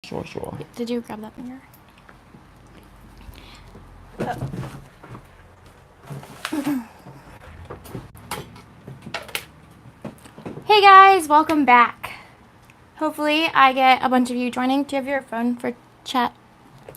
Sure. Did you grab that finger? Hey guys, welcome back. Hopefully I get a bunch of you joining. Do you have your phone for chat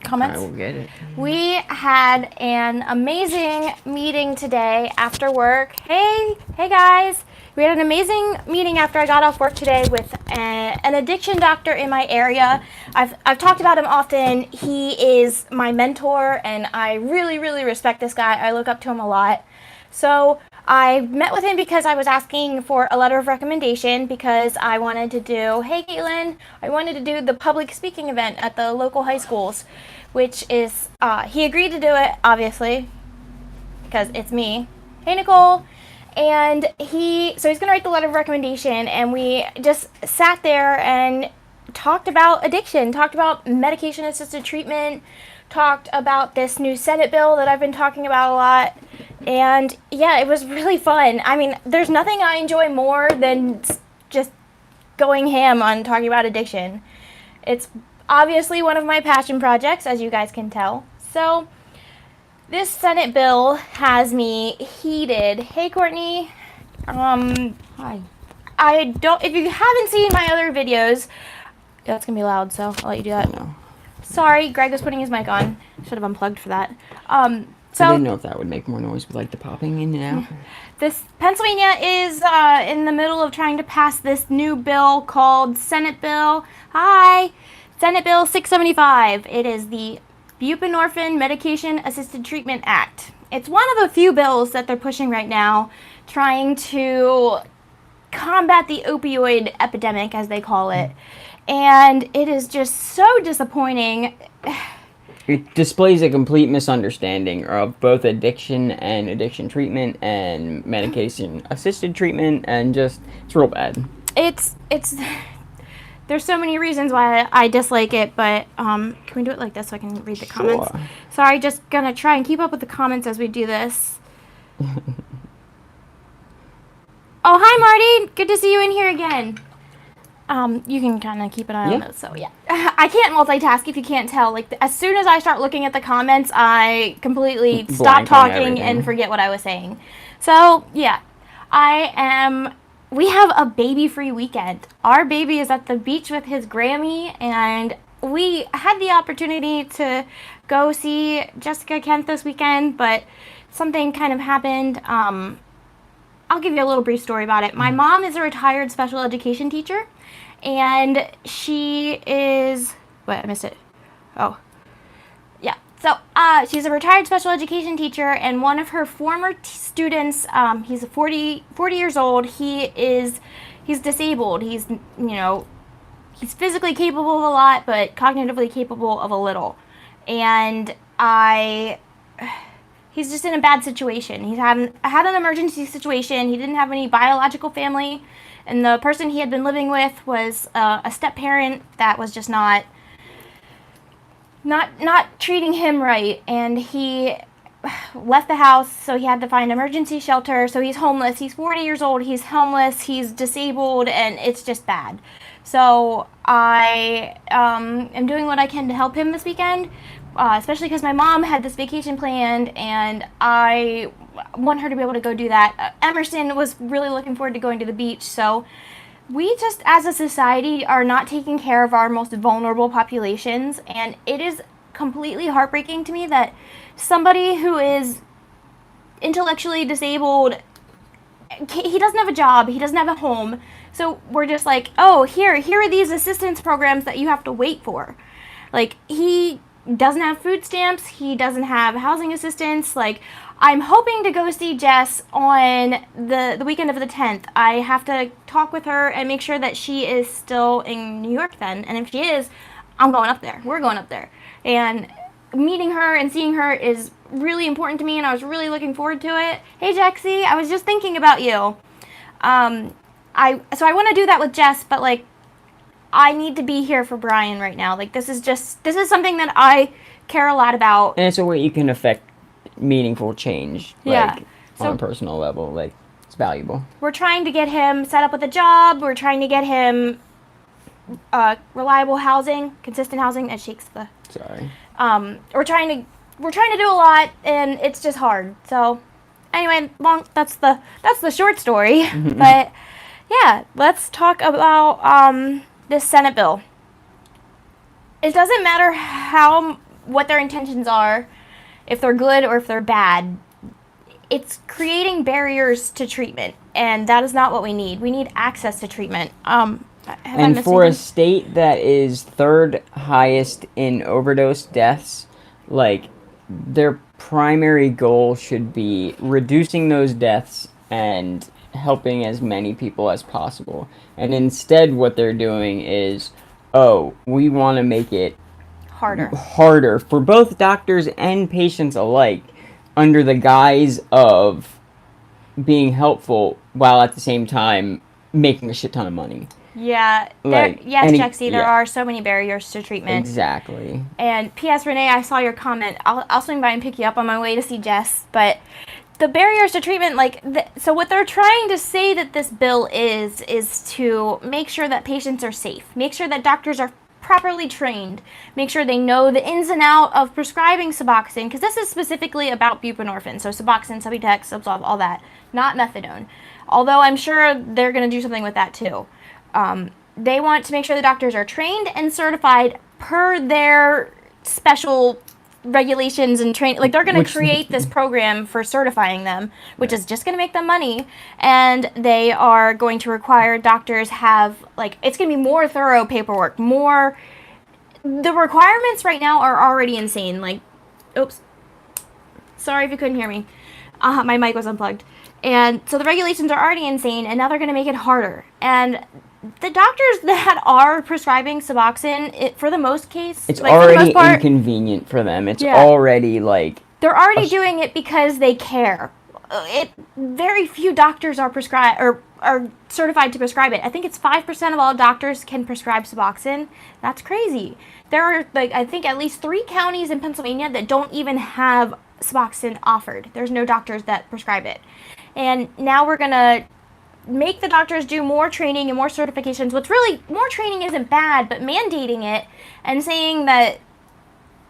comments? I will get it. We had an amazing meeting today after work. Hey guys. We had an amazing meeting after I got off work today with an addiction doctor in my area. I've talked about him often. He is my mentor, and I really respect this guy. I look up to him a lot. So I met with him because I was asking for a letter of recommendation because I wanted to do, hey Caitlin, I wanted to do the public speaking event at the local high schools, which is, he agreed to do it, obviously, because it's me. Hey Nicole. And so he's going to write the letter of recommendation, and we just sat there and talked about addiction, talked about medication-assisted treatment, talked about this new Senate bill that I've been talking about a lot. And yeah, it was really fun. I mean, there's nothing I enjoy more than just going ham on talking about addiction. It's obviously one of my passion projects, as you guys can tell. So this Senate bill has me heated. Hey, Courtney. Hi. If you haven't seen my other videos, it's going to be loud, so I'll let you do that. No. Sorry, Greg was putting his mic on. Should have unplugged for that. So I didn't know if that would make more noise with like the popping in and out. This Pennsylvania is in the middle of trying to pass this new bill called Senate Bill 675. It is the Buprenorphine Medication Assisted Treatment Act. It's one of a few bills that they're pushing right now, trying to combat the opioid epidemic, as they call it. And it is just so disappointing. It displays a complete misunderstanding of both addiction and addiction treatment and medication-assisted treatment, and just, it's real bad. It's there's so many reasons why I dislike it, but can we do it like this so I can read the comments? Sure. Sorry, just gonna try and keep up with the comments as we do this. Oh, hi Marty! Good to see you in here again. You can kind of keep an eye on those, so yeah. I can't multitask if you can't tell. Like, as soon as I start looking at the comments, I completely stop talking and forget what I was saying. So, yeah. We have a baby-free weekend. Our baby is at the beach with his Grammy, and we had the opportunity to go see Jessica Kent this weekend, but something kind of happened. I'll give you a little brief story about it. My mom is a retired special education teacher, and she is, wait, I missed it. Oh, yeah. So, she's a retired special education teacher, and one of her former students, he's 40 years old. He's disabled. He's physically capable of a lot, but cognitively capable of a little. And he's just in a bad situation. He's had an emergency situation. He didn't have any biological family, and the person he had been living with was a step-parent that was just not treating him right, and he left the house, so he had to find emergency shelter. So he's homeless. He's 40 years old. He's homeless. He's disabled, and it's just bad. So I am doing what I can to help him this weekend, especially because my mom had this vacation planned, and I want her to be able to go do that. Emerson was really looking forward to going to the beach, so we just, as a society, are not taking care of our most vulnerable populations, and it is completely heartbreaking to me that somebody who is intellectually disabled, he doesn't have a job, he doesn't have a home, so we're just like, oh, here are these assistance programs that you have to wait for. Like, he doesn't have food stamps, he doesn't have housing assistance. Like, I'm hoping to go see Jess on the weekend of the 10th. I have to talk with her and make sure that she is still in New York then, and if she is, I'm going up there. We're going up there. And meeting her and seeing her is really important to me, and I was really looking forward to it. Hey Jexie, I was just thinking about you. I want to do that with Jess, but like, I need to be here for Brian right now. Like, this is something that I care a lot about. And it's a way you can affect meaningful change, like, on a personal level. Like, it's valuable. We're trying to get him set up with a job. We're trying to get him reliable housing, consistent housing. That shakes the. Sorry. We're trying to do a lot, and it's just hard. So, anyway, that's the short story. But yeah, let's talk about this Senate bill. It doesn't matter what their intentions are, if they're good or if they're bad. It's creating barriers to treatment, and that is not what we need. We need access to treatment. And for a state that is third highest in overdose deaths, like, their primary goal should be reducing those deaths and helping as many people as possible. And instead what they're doing is, we want to make it harder for both doctors and patients alike, under the guise of being helpful while at the same time making a shit ton of money. Yeah, Jexy, there are so many barriers to treatment. Exactly. And P.S. Renee, I saw your comment. I'll swing by and pick you up on my way to see Jess. But the barriers to treatment, so what they're trying to say that this bill is to make sure that patients are safe, make sure that doctors are properly trained, make sure they know the ins and out of prescribing Suboxone, because this is specifically about buprenorphine, so Suboxone, Subutex, Zubsolv, all that, not methadone. Although I'm sure they're going to do something with that too. They want to make sure the doctors are trained and certified per their special regulations and train. Like, they're going to create this program for certifying them, which is just going to make them money. And they are going to require doctors have, it's going to be more thorough paperwork, the requirements right now are already insane. Oops. Sorry if you couldn't hear me. My mic was unplugged. And so the regulations are already insane, and now they're going to make it harder. And the doctors that are prescribing Suboxone, for the most case, it's already inconvenient for them. It's already they're already doing it because they care. Very few doctors are are certified to prescribe it. I think it's 5% of all doctors can prescribe Suboxone. That's crazy. There are I think at least 3 counties in Pennsylvania that don't even have Suboxone offered. There's no doctors that prescribe it. And now we're going to make the doctors do more training and more certifications. What's really, more training isn't bad, but mandating it and saying that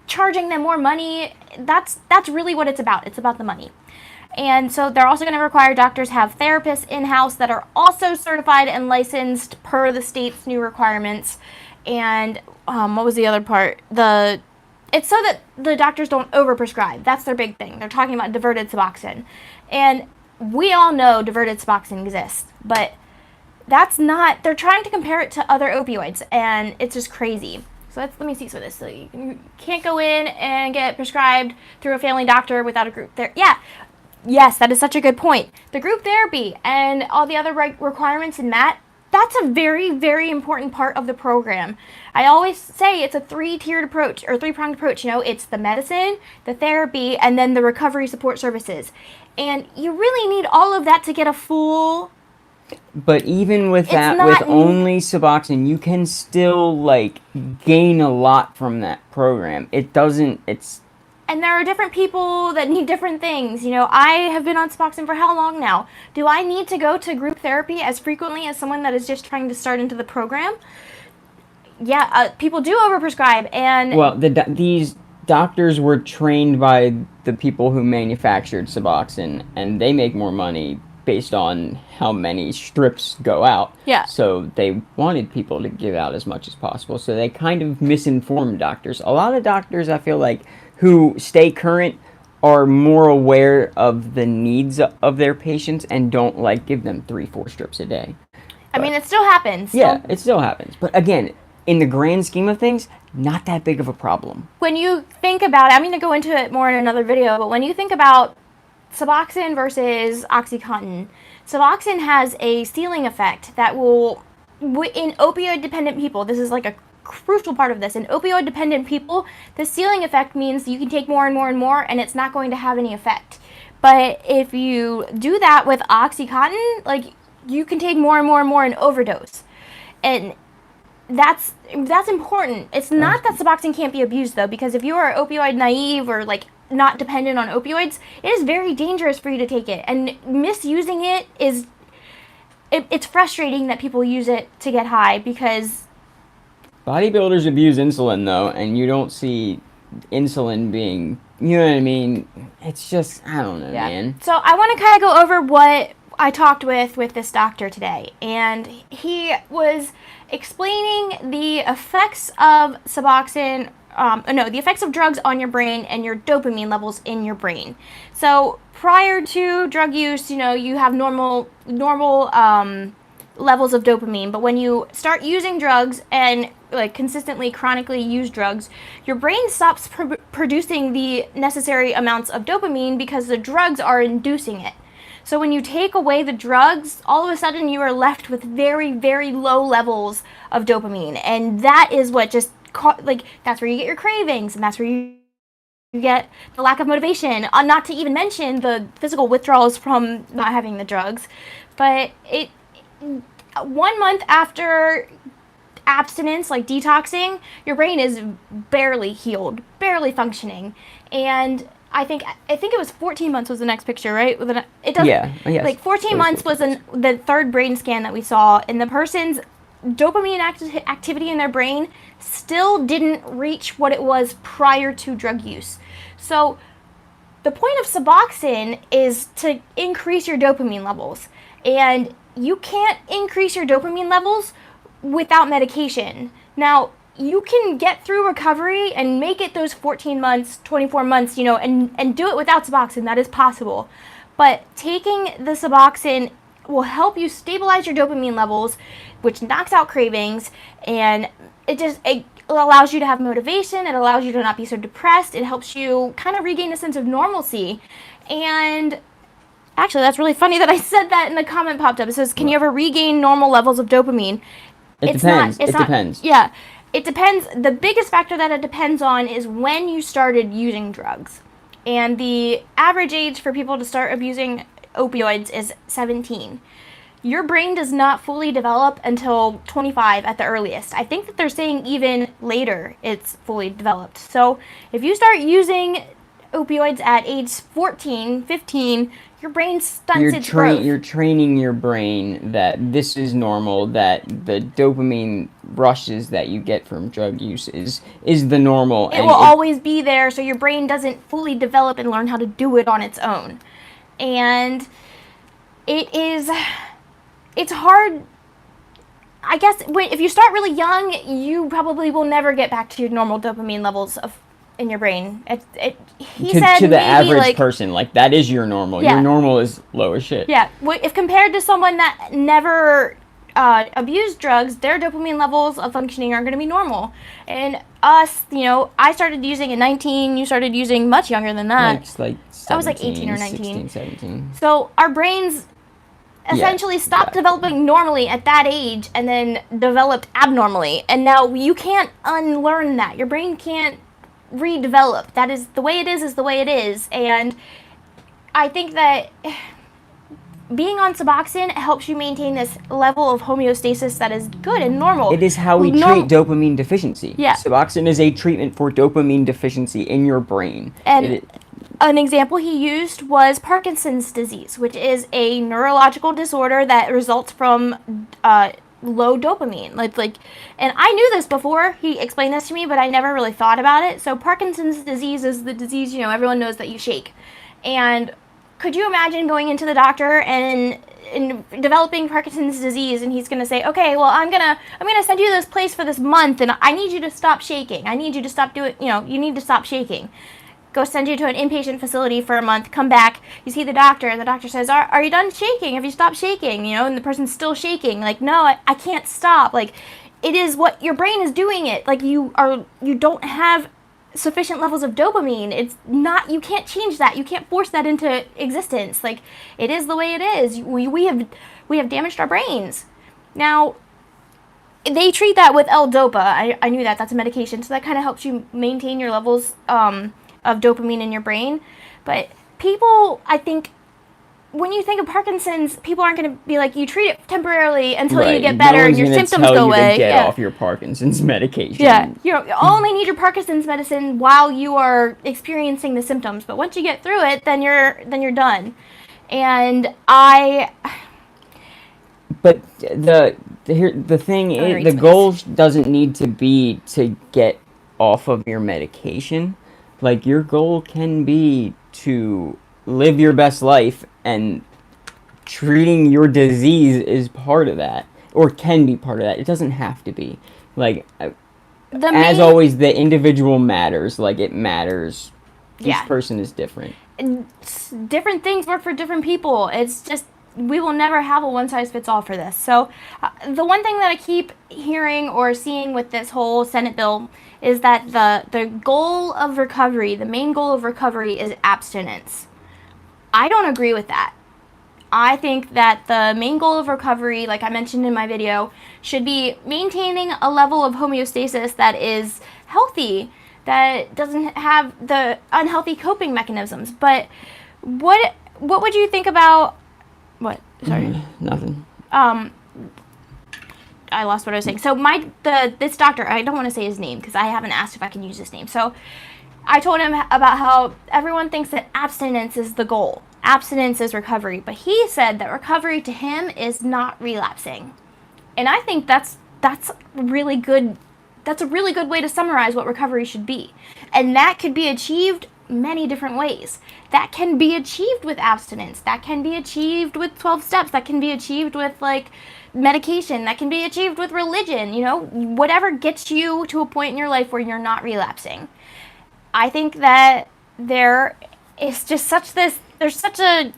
charging them more money, that's really what it's about. It's about the money. And so they're also going to require doctors have therapists in-house that are also certified and licensed per the state's new requirements. And what was the other part? It's so that the doctors don't overprescribe. That's their big thing. They're talking about diverted Suboxone. And we all know diverted Suboxone exists, but that's not, they're trying to compare it to other opioids, and it's just crazy. So let me see some of this. So you can't go in and get prescribed through a family doctor without a group therapy. Yes, that is such a good point. The group therapy and all the other requirements in that, that's a very, very important part of the program. I always say it's a 3-tiered approach, or 3-pronged approach. It's the medicine, the therapy, and then the recovery support services. And you really need all of that to get a full... But even with that, with only Suboxone, you can still, gain a lot from that program. It doesn't, And there are different people that need different things. I have been on Suboxone for how long now? Do I need to go to group therapy as frequently as someone that is just trying to start into the program? Yeah, people do overprescribe, and... Well, these doctors were trained by the people who manufactured Suboxone, and they make more money based on how many strips go out. Yeah. So they wanted people to give out as much as possible, so they kind of misinformed doctors. A lot of doctors, I feel like, who stay current are more aware of the needs of their patients and don't, give them 3-4 strips a day. I mean, it still happens. Yeah, it still happens. But again, in the grand scheme of things, not that big of a problem. When you think about it, I'm going to go into it more in another video, but when you think about Suboxone versus OxyContin, Suboxone has a ceiling effect that will, in opioid-dependent people, this is a crucial part of this, in opioid-dependent people, the ceiling effect means you can take more and more and more, and it's not going to have any effect. But if you do that with OxyContin, you can take more and more and more and overdose. And that's important. It's not that Suboxone can't be abused, though, because if you are opioid naive or not dependent on opioids, it is very dangerous for you to take it. And misusing it's frustrating that people use it to get high, because Bodybuilders abuse insulin though, and you don't see insulin being, you know what I mean? It's just, I don't know, Yeah. man. So I want to kind of go over what I talked with this doctor today, and he was explaining the effects of Suboxone. The effects of drugs on your brain and your dopamine levels in your brain. So prior to drug use, you have normal levels of dopamine, but when you start using drugs and like consistently chronically use drugs, your brain stops producing the necessary amounts of dopamine because the drugs are inducing it. So when you take away the drugs, all of a sudden you are left with very, very low levels of dopamine, and that is what just that's where you get your cravings, and that's where you get the lack of motivation, not to even mention the physical withdrawals from not having the drugs. But 1 month after abstinence, like detoxing, your brain is barely healed, barely functioning. And I think it was 14 months was the next picture, right? It doesn't. Yeah, yes. Like 14 months was the third brain scan that we saw, and the person's dopamine activity in their brain still didn't reach what it was prior to drug use. So the point of Suboxone is to increase your dopamine levels, and you can't increase your dopamine levels without medication. Now, you can get through recovery and make it those 14 months, 24 months, and do it without Suboxone. That is possible. But taking the Suboxone will help you stabilize your dopamine levels, which knocks out cravings, and it allows you to have motivation. It allows you to not be so depressed. It helps you kind of regain a sense of normalcy. And actually, that's really funny that I said that, and the comment popped up. It says, "Can you ever regain normal levels of dopamine?" It depends. Yeah, it depends. The biggest factor that it depends on is when you started using drugs. And the average age for people to start abusing opioids is 17. Your brain does not fully develop until 25 at the earliest. I think that they're saying even later it's fully developed. So if you start using opioids at age 14, 15, your brain stunts its growth. You're training your brain that this is normal, that the dopamine rushes that you get from drug use is the normal. It will always be there, so your brain doesn't fully develop and learn how to do it on its own. And it's hard. I guess if you start really young, you probably will never get back to your normal dopamine levels in your brain. He said to the average person, like, that is your normal. Yeah. Your normal is low as shit. Yeah. If compared to someone that never abused drugs, their dopamine levels of functioning are going to be normal. And us, I started using at 19. You started using much younger than that. It's like 17, I was like 18 or 19. 16, 17. So our brains essentially stopped developing normally at that age and then developed abnormally. And now you can't unlearn that. Your brain can't redevelop. That is the way it is the way it is. And I think that being on Suboxone helps you maintain this level of homeostasis that is good and normal. It is how we treat dopamine deficiency. Yeah. Suboxone is a treatment for dopamine deficiency in your brain. And an example he used was Parkinson's disease, which is a neurological disorder that results from low dopamine. And I knew this before he explained this to me, but I never really thought about it. So Parkinson's disease is the disease, everyone knows that you shake. And could you imagine going into the doctor and developing Parkinson's disease, and he's going to say, okay, well, I'm gonna send you to this place for this month, and I need you to stop shaking. I need you to stop doing, you need to stop shaking. Go send you to an inpatient facility for a month, come back, you see the doctor, and the doctor says, are you done shaking? Have you stopped shaking? And the person's still shaking. Like, no, I can't stop. Like, it is what your brain is doing it. Like, you don't have sufficient levels of dopamine. It's not, you can't change that. You can't force that into existence. Like, it is the way it is. We have damaged our brains. Now, they treat that with L-Dopa. I knew that. That's a medication. So that kind of helps you maintain your levels of dopamine in your brain. But people, I think, when you think of Parkinson's, people aren't going to be like, you treat it temporarily until you get better and your symptoms go away. Get off your Parkinson's medication. Yeah, you only need your Parkinson's medicine while you are experiencing the symptoms. But once you get through it, then you're done. And But the thing is, the Read goal space. doesn't need to be to get off of your medication. Like, your goal can be to live your best life, and treating your disease is part of that, or can be part of that. It doesn't have to be. Like, The as main, always, the individual matters. Like, it matters. Each yeah, person is different. different things work for different people. It's just we will never have a one size fits all for this. So, the one thing that I keep hearing or seeing with this whole Senate bill is that the goal of recovery, the main goal of recovery, is abstinence. I don't agree with that. I think that the main goal of recovery, like I mentioned in my video, should be maintaining a level of homeostasis that is healthy, that doesn't have the unhealthy coping mechanisms. But what would you think about what? Sorry. Nothing. I lost what I was saying. So this doctor, I don't want to say his name because I haven't asked if I can use his name. So I told him about how everyone thinks that abstinence is the goal. Abstinence is recovery, but he said that recovery to him is not relapsing. And I think that's really good. That's a really good way to summarize what recovery should be. And that could be achieved many different ways. That can be achieved with abstinence. That can be achieved with 12 steps. That can be achieved with like medication. That can be achieved with religion, whatever gets you to a point in your life where you're not relapsing. I think that there is just there's such a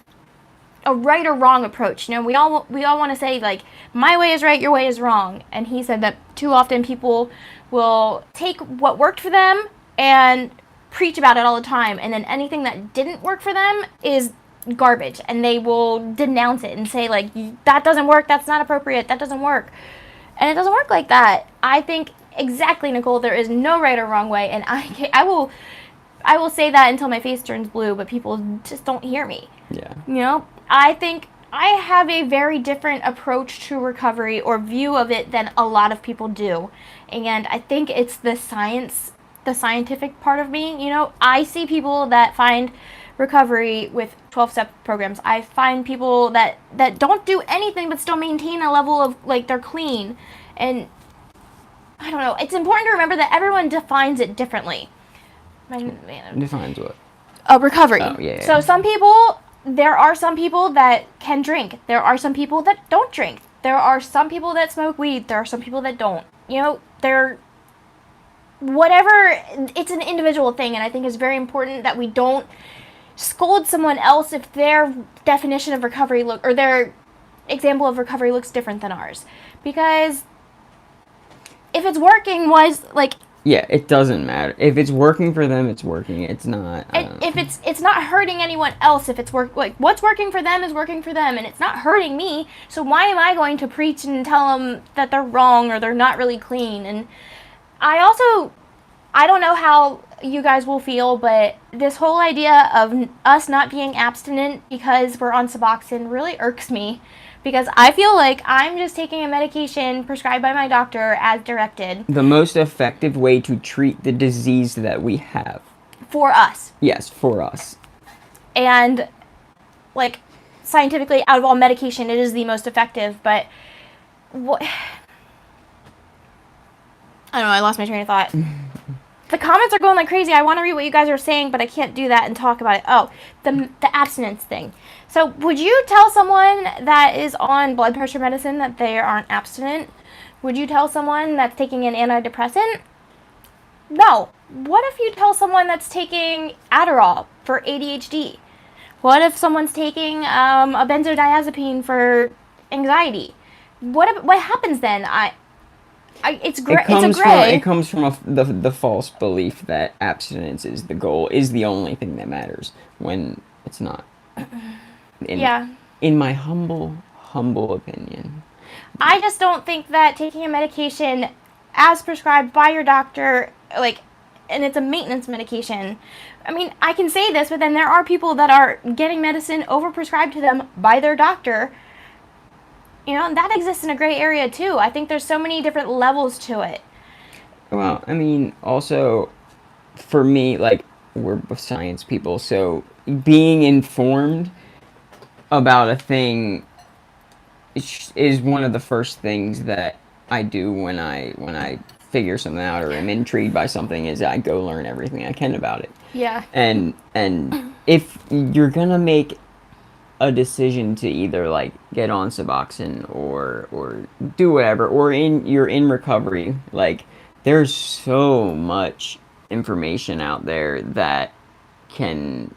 right or wrong approach. We all want to say like my way is right, your way is wrong. And he said that too often people will take what worked for them and preach about it all the time, and then anything that didn't work for them is garbage, and they will denounce it and say like that doesn't work, that's not appropriate, that doesn't work. And it doesn't work like that. I think exactly, Nicole, there is no right or wrong way, and I will say that until my face turns blue, but people just don't hear me. Yeah. I think I have a very different approach to recovery or view of it than a lot of people do. And I think it's the scientific part of me. I see people that find recovery with 12-step programs. I find people that don't do anything but still maintain a level of like they're clean. And I don't know. It's important to remember that everyone defines it differently. Defines what? Recovery. Oh, yeah. So there are some people that can drink. There are some people that don't drink. There are some people that smoke weed. There are some people that don't. Whatever, it's an individual thing, and I think it's very important that we don't scold someone else if their definition of recovery or their example of recovery looks different than ours. Because if it's working, yeah, it doesn't matter. If it's working for them, it's working. It's not. If it's not hurting anyone else, if it's what's working for them is working for them, and it's not hurting me. So why am I going to preach and tell them that they're wrong or they're not really clean? And I don't know how you guys will feel, but this whole idea of us not being abstinent because we're on Suboxone really irks me, because I feel like I'm just taking a medication prescribed by my doctor as directed. The most effective way to treat the disease that we have. For us. Yes, for us. And, like, scientifically, out of all medication, it is the most effective, but what... I don't know, I lost my train of thought. The comments are going like crazy. I want to read what you guys are saying, but I can't do that and talk about it. Oh, the abstinence thing. So would you tell someone that is on blood pressure medicine that they aren't abstinent? Would you tell someone that's taking an antidepressant? No. What if you tell someone that's taking Adderall for ADHD? What if someone's taking a benzodiazepine for anxiety? What happens then? It's gray. It comes from the false belief that abstinence is the goal, is the only thing that matters, when it's not. In my humble opinion. I just don't think that taking a medication as prescribed by your doctor, and it's a maintenance medication. I mean, I can say this, but then there are people that are getting medicine overprescribed to them by their doctor. And that exists in a gray area too. I think there's so many different levels to it. Well, I mean, also, for me, we're science people, so being informed about a thing is one of the first things that I do when I figure something out or am intrigued by something, is I go learn everything I can about it. Yeah. And if you're gonna make a decision to either like get on Suboxone or do whatever, or you're in recovery, like there's so much information out there that can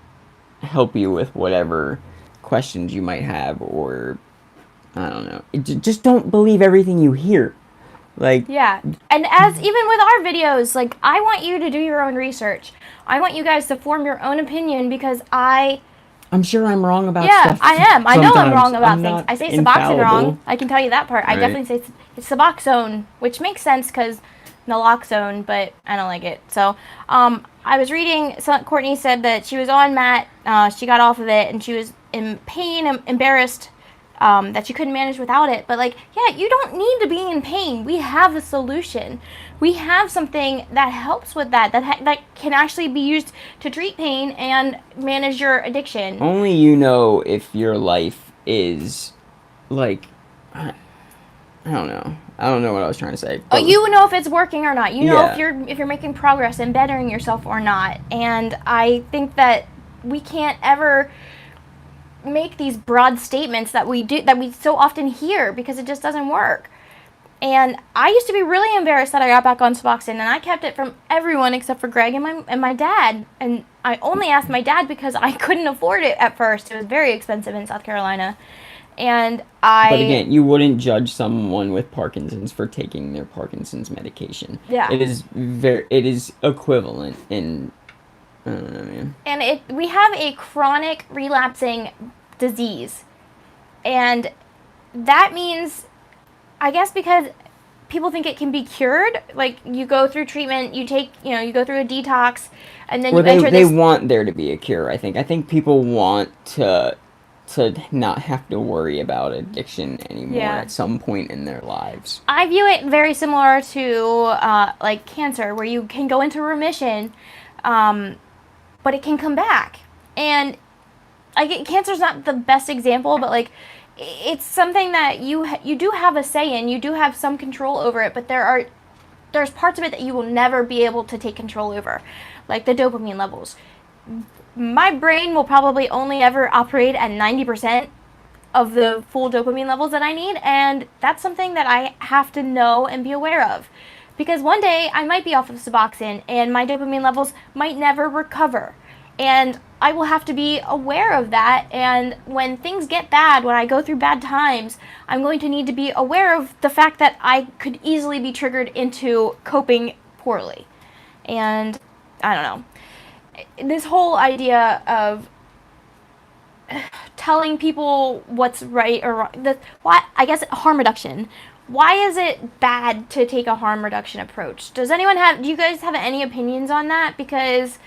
help you with whatever questions you might have, or I don't know. Just don't believe everything you hear. Like, Yeah. And as even with our videos, like I want you to do your own research. I want you guys to form your own opinion because I'm sure I'm wrong about yeah, stuff. I am. I know I'm Sometimes wrong about I'm things. not I say Suboxone infallible, wrong. I can tell you that part. I right? definitely say it's Suboxone, which makes sense because naloxone, but I don't like it. So, I was reading. So Courtney said that she was on Matt. She got off of it, and she was in pain, embarrassed that she couldn't manage without it. But like, yeah, you don't need to be in pain. We have a solution. We have something that helps with that. That can actually be used to treat pain and manage your addiction. Only you know if your life is like, I don't know. I don't know what I was trying to say. But You know if it's working or not. You know yeah, if you're making progress and bettering yourself or not. And I think that we can't ever make these broad statements that we so often hear because it just doesn't work. And I used to be really embarrassed that I got back on Suboxone, and I kept it from everyone except for Greg and my dad. And I only asked my dad because I couldn't afford it at first. It was very expensive in South Carolina. And but again, you wouldn't judge someone with Parkinson's for taking their Parkinson's medication. Yeah. It is equivalent in, I don't know, man. And we have a chronic relapsing disease. And that means, I guess, because people think it can be cured, like you go through treatment, you go through a detox, and then Or you enter they this. want there to be a cure, I think. I think people want to not have to worry about addiction anymore Yeah. at some point in their lives. I view it very similar to like cancer, where you can go into remission, but it can come back. And cancer's not the best example, but like it's something that you do have a say in. You do have some control over it, but there's parts of it that you will never be able to take control over, like the dopamine levels. My brain will probably only ever operate at 90% of the full dopamine levels that I need, and that's something that I have to know and be aware of. Because one day I might be off of Suboxone and my dopamine levels might never recover. And I will have to be aware of that, and when things get bad, when I go through bad times, I'm going to need to be aware of the fact that I could easily be triggered into coping poorly. And I don't know. This whole idea of telling people what's right or wrong, I guess harm reduction. Why is it bad to take a harm reduction approach? Do you guys have any opinions on that? Because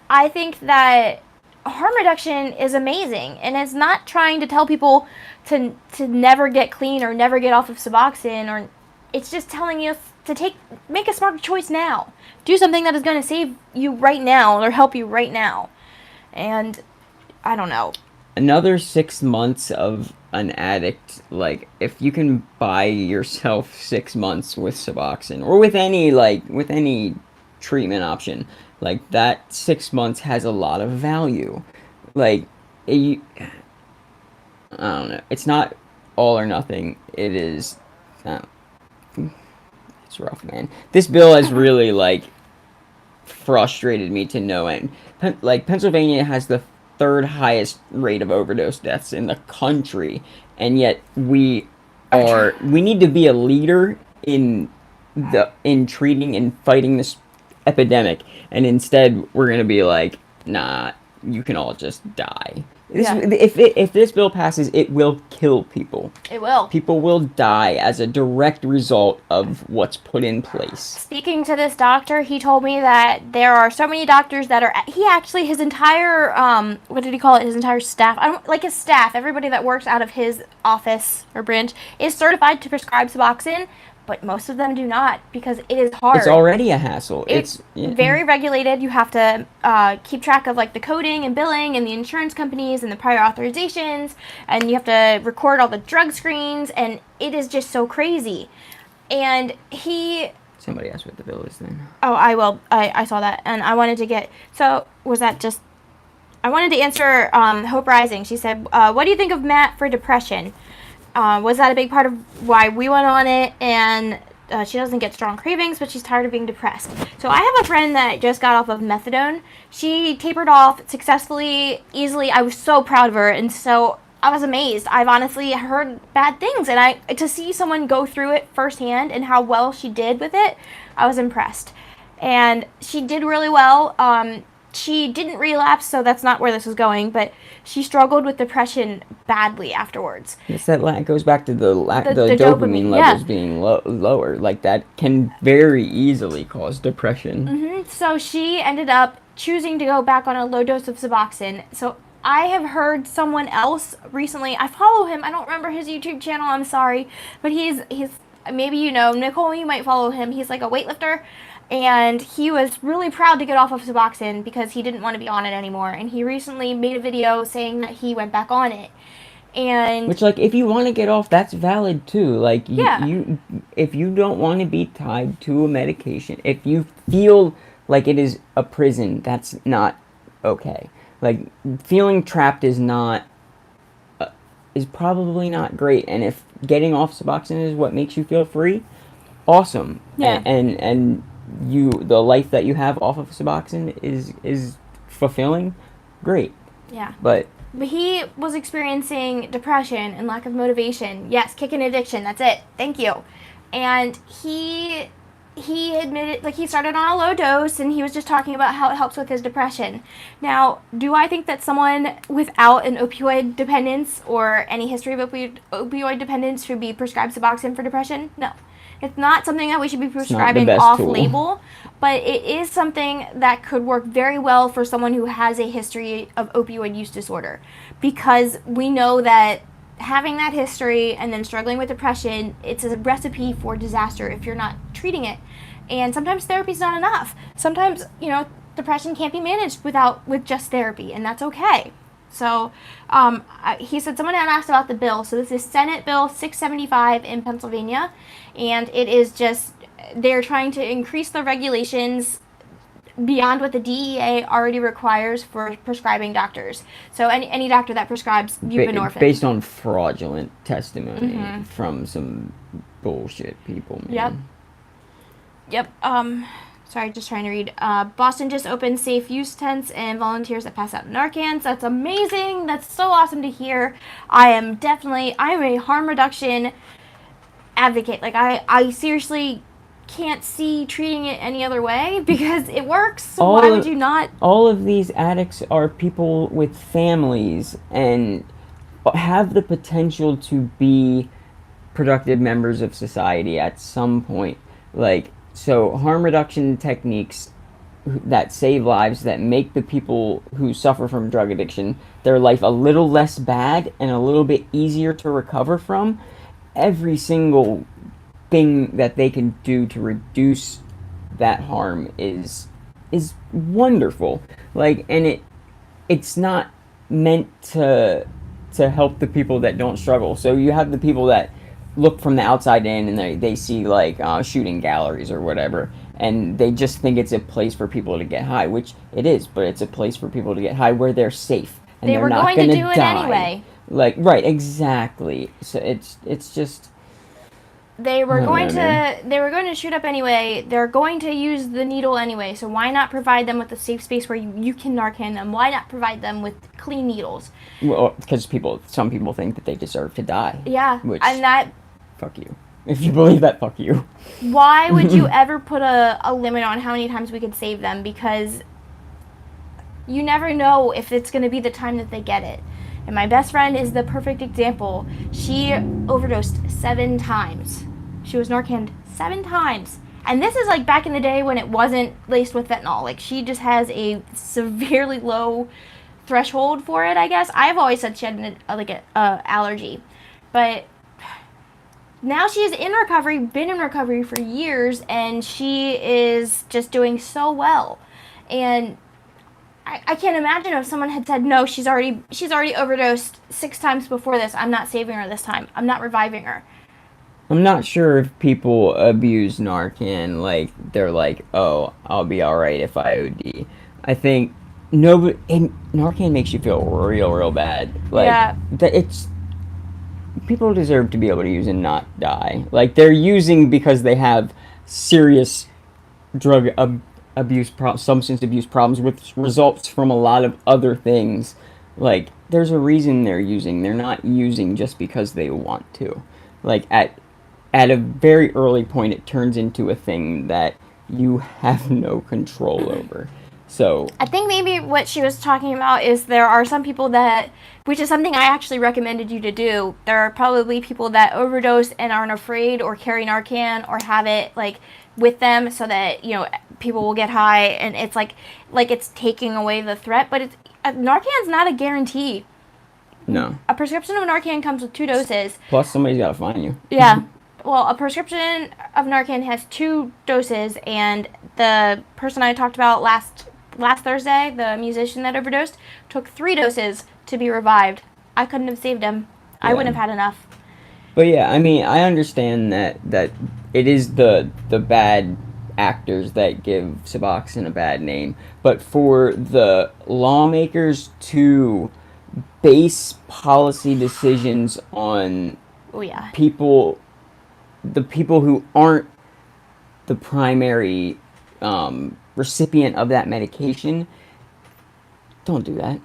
I think that harm reduction is amazing, and it's not trying to tell people to never get clean or never get off of Suboxone, or it's just telling you to make a smart choice now. Do something that is going to save you right now or help you right now. And I don't know. Another 6 months of an addict, like if you can buy yourself 6 months with Suboxone or with any treatment option, like that 6 months has a lot of value. Like I don't know, it's not all or nothing. It is, it's rough, man. This bill has really like frustrated me to no end. Like Pennsylvania has the third highest rate of overdose deaths in the country, and yet we need to be a leader in treating and fighting this epidemic, and instead we're gonna be like, nah, you can all just die. Yeah. If this bill passes, it will kill people. It will. People will die as a direct result of what's put in place. Speaking to this doctor, he told me that there are so many doctors that his entire, what did he call it? His entire staff, his staff, everybody that works out of his office or branch is certified to prescribe Suboxone, but most of them do not because it is hard. It's already a hassle. It's very regulated. You have to keep track of like the coding and billing and the insurance companies and the prior authorizations, and you have to record all the drug screens, and it is just so crazy. And Somebody asked what the bill is then. Oh, I will. I saw that, and I wanted to get. So was that just? I wanted to answer Hope Rising. She said, "What do you think of Matt for depression? Was that a big part of why we went on it?" And she doesn't get strong cravings, but she's tired of being depressed. So I have a friend that just got off of methadone. She tapered off successfully, easily. I was so proud of her, and so I was amazed. I've honestly heard bad things, and to see someone go through it firsthand and how well she did with it, I was impressed. And she did really well. She didn't relapse, so that's not where this was going, but she struggled with depression badly afterwards. Yes, that goes back to the dopamine levels being lower. Like, that can very easily cause depression. Mm-hmm. So she ended up choosing to go back on a low dose of Suboxone. So I have heard someone else recently, I follow him, I don't remember his YouTube channel, I'm sorry, but he's maybe you know, Nicole, you might follow him, he's like a weightlifter, and he was really proud to get off of Suboxone because he didn't want to be on it anymore, and he recently made a video saying that he went back on it. And which, like, if you want to get off, that's valid too. Like, if you don't want to be tied to a medication, if you feel like it is a prison, that's not okay. Like, feeling trapped is probably not great. And if getting off Suboxone is what makes you feel free, awesome. Yeah. And the life that you have off of Suboxone is fulfilling, great. Yeah. But he was experiencing depression and lack of motivation. Yes, kick and addiction. That's it. Thank you. And he admitted, like, he started on a low dose, and he was just talking about how it helps with his depression. Now, do I think that someone without an opioid dependence or any history of opioid dependence should be prescribed Suboxone for depression? No. It's not something that we should be prescribing off-label, but it is something that could work very well for someone who has a history of opioid use disorder, because we know that having that history and then struggling with depression, it's a recipe for disaster if you're not treating it. And sometimes therapy's not enough. Sometimes, depression can't be managed with just therapy, and that's okay. So he said someone had asked about the bill. So this is Senate Bill 675 in Pennsylvania, and it is just, they're trying to increase the regulations beyond what the DEA already requires for prescribing doctors. So any doctor that prescribes buprenorphine. Based on fraudulent testimony from some bullshit people, man. Yep. Sorry, just trying to read. Boston just opened safe use tents and volunteers that pass out Narcans. That's amazing. That's so awesome to hear. I'm a harm reduction advocate. Like, I seriously can't see treating it any other way because it works. So why would you not? All of these addicts are people with families and have the potential to be productive members of society at some point. Like, so harm reduction techniques that save lives, that make the people who suffer from drug addiction, their life a little less bad and a little bit easier to recover from. Every single thing that they can do to reduce that harm is wonderful. Like, and it's not meant to help the people that don't struggle. So you have the people that look from the outside in and they see, like, shooting galleries or whatever, and they just think it's a place for people to get high, which it is, but it's a place for people to get high where they're safe and they're not going to do it anyway. Like, right, exactly. So it's just, they were going to shoot up anyway. They're going to use the needle anyway. So why not provide them with a safe space where you can Narcan them? Why not provide them with clean needles? Well, because some people think that they deserve to die. Yeah, and that. Fuck you. If you believe that, fuck you. Why would you ever put a limit on how many times we could save them? Because you never know if it's going to be the time that they get it. And my best friend is the perfect example. She overdosed 7 times. She was Narcaned 7 times. And this is like back in the day when it wasn't laced with fentanyl. Like, she just has a severely low threshold for it, I guess. I've always said she had an allergy. But now she is in recovery, been in recovery for years, and she is just doing so well. And I can't imagine if someone had said, no, she's already overdosed 6 times before this. I'm not saving her this time. I'm not reviving her. I'm not sure if people abuse Narcan like they're like, oh, I'll be all right if I OD. I think nobody and Narcan makes you feel real bad. Like Yeah. that, it's people deserve to be able to use and not die. Like they're using because they have serious drug abuse, substance abuse problems, which results from a lot of other things. Like there's a reason they're using. They're not using just because they want to. Like at a very early point, it turns into a thing that you have no control over. So, I think maybe what she was talking about is there are some people that, which is something I actually recommended you to do. There are probably people that overdose and aren't afraid or carry Narcan or have it like with them so that, people will get high and it's like it's taking away the threat, but it's Narcan's not a guarantee. no. A prescription of Narcan comes with 2 doses. Plus, somebody's got to find you. Yeah. Well, a prescription of Narcan has 2 doses, and the person I talked about last Thursday, the musician that overdosed, took 3 doses to be revived. I couldn't have saved him. I Yeah. wouldn't have had enough. But yeah, I mean, I understand that it is the bad actors that give Suboxone a bad name, but for the lawmakers to base policy decisions on Oh yeah. people, the people who aren't the primary recipient of that medication, don't do that.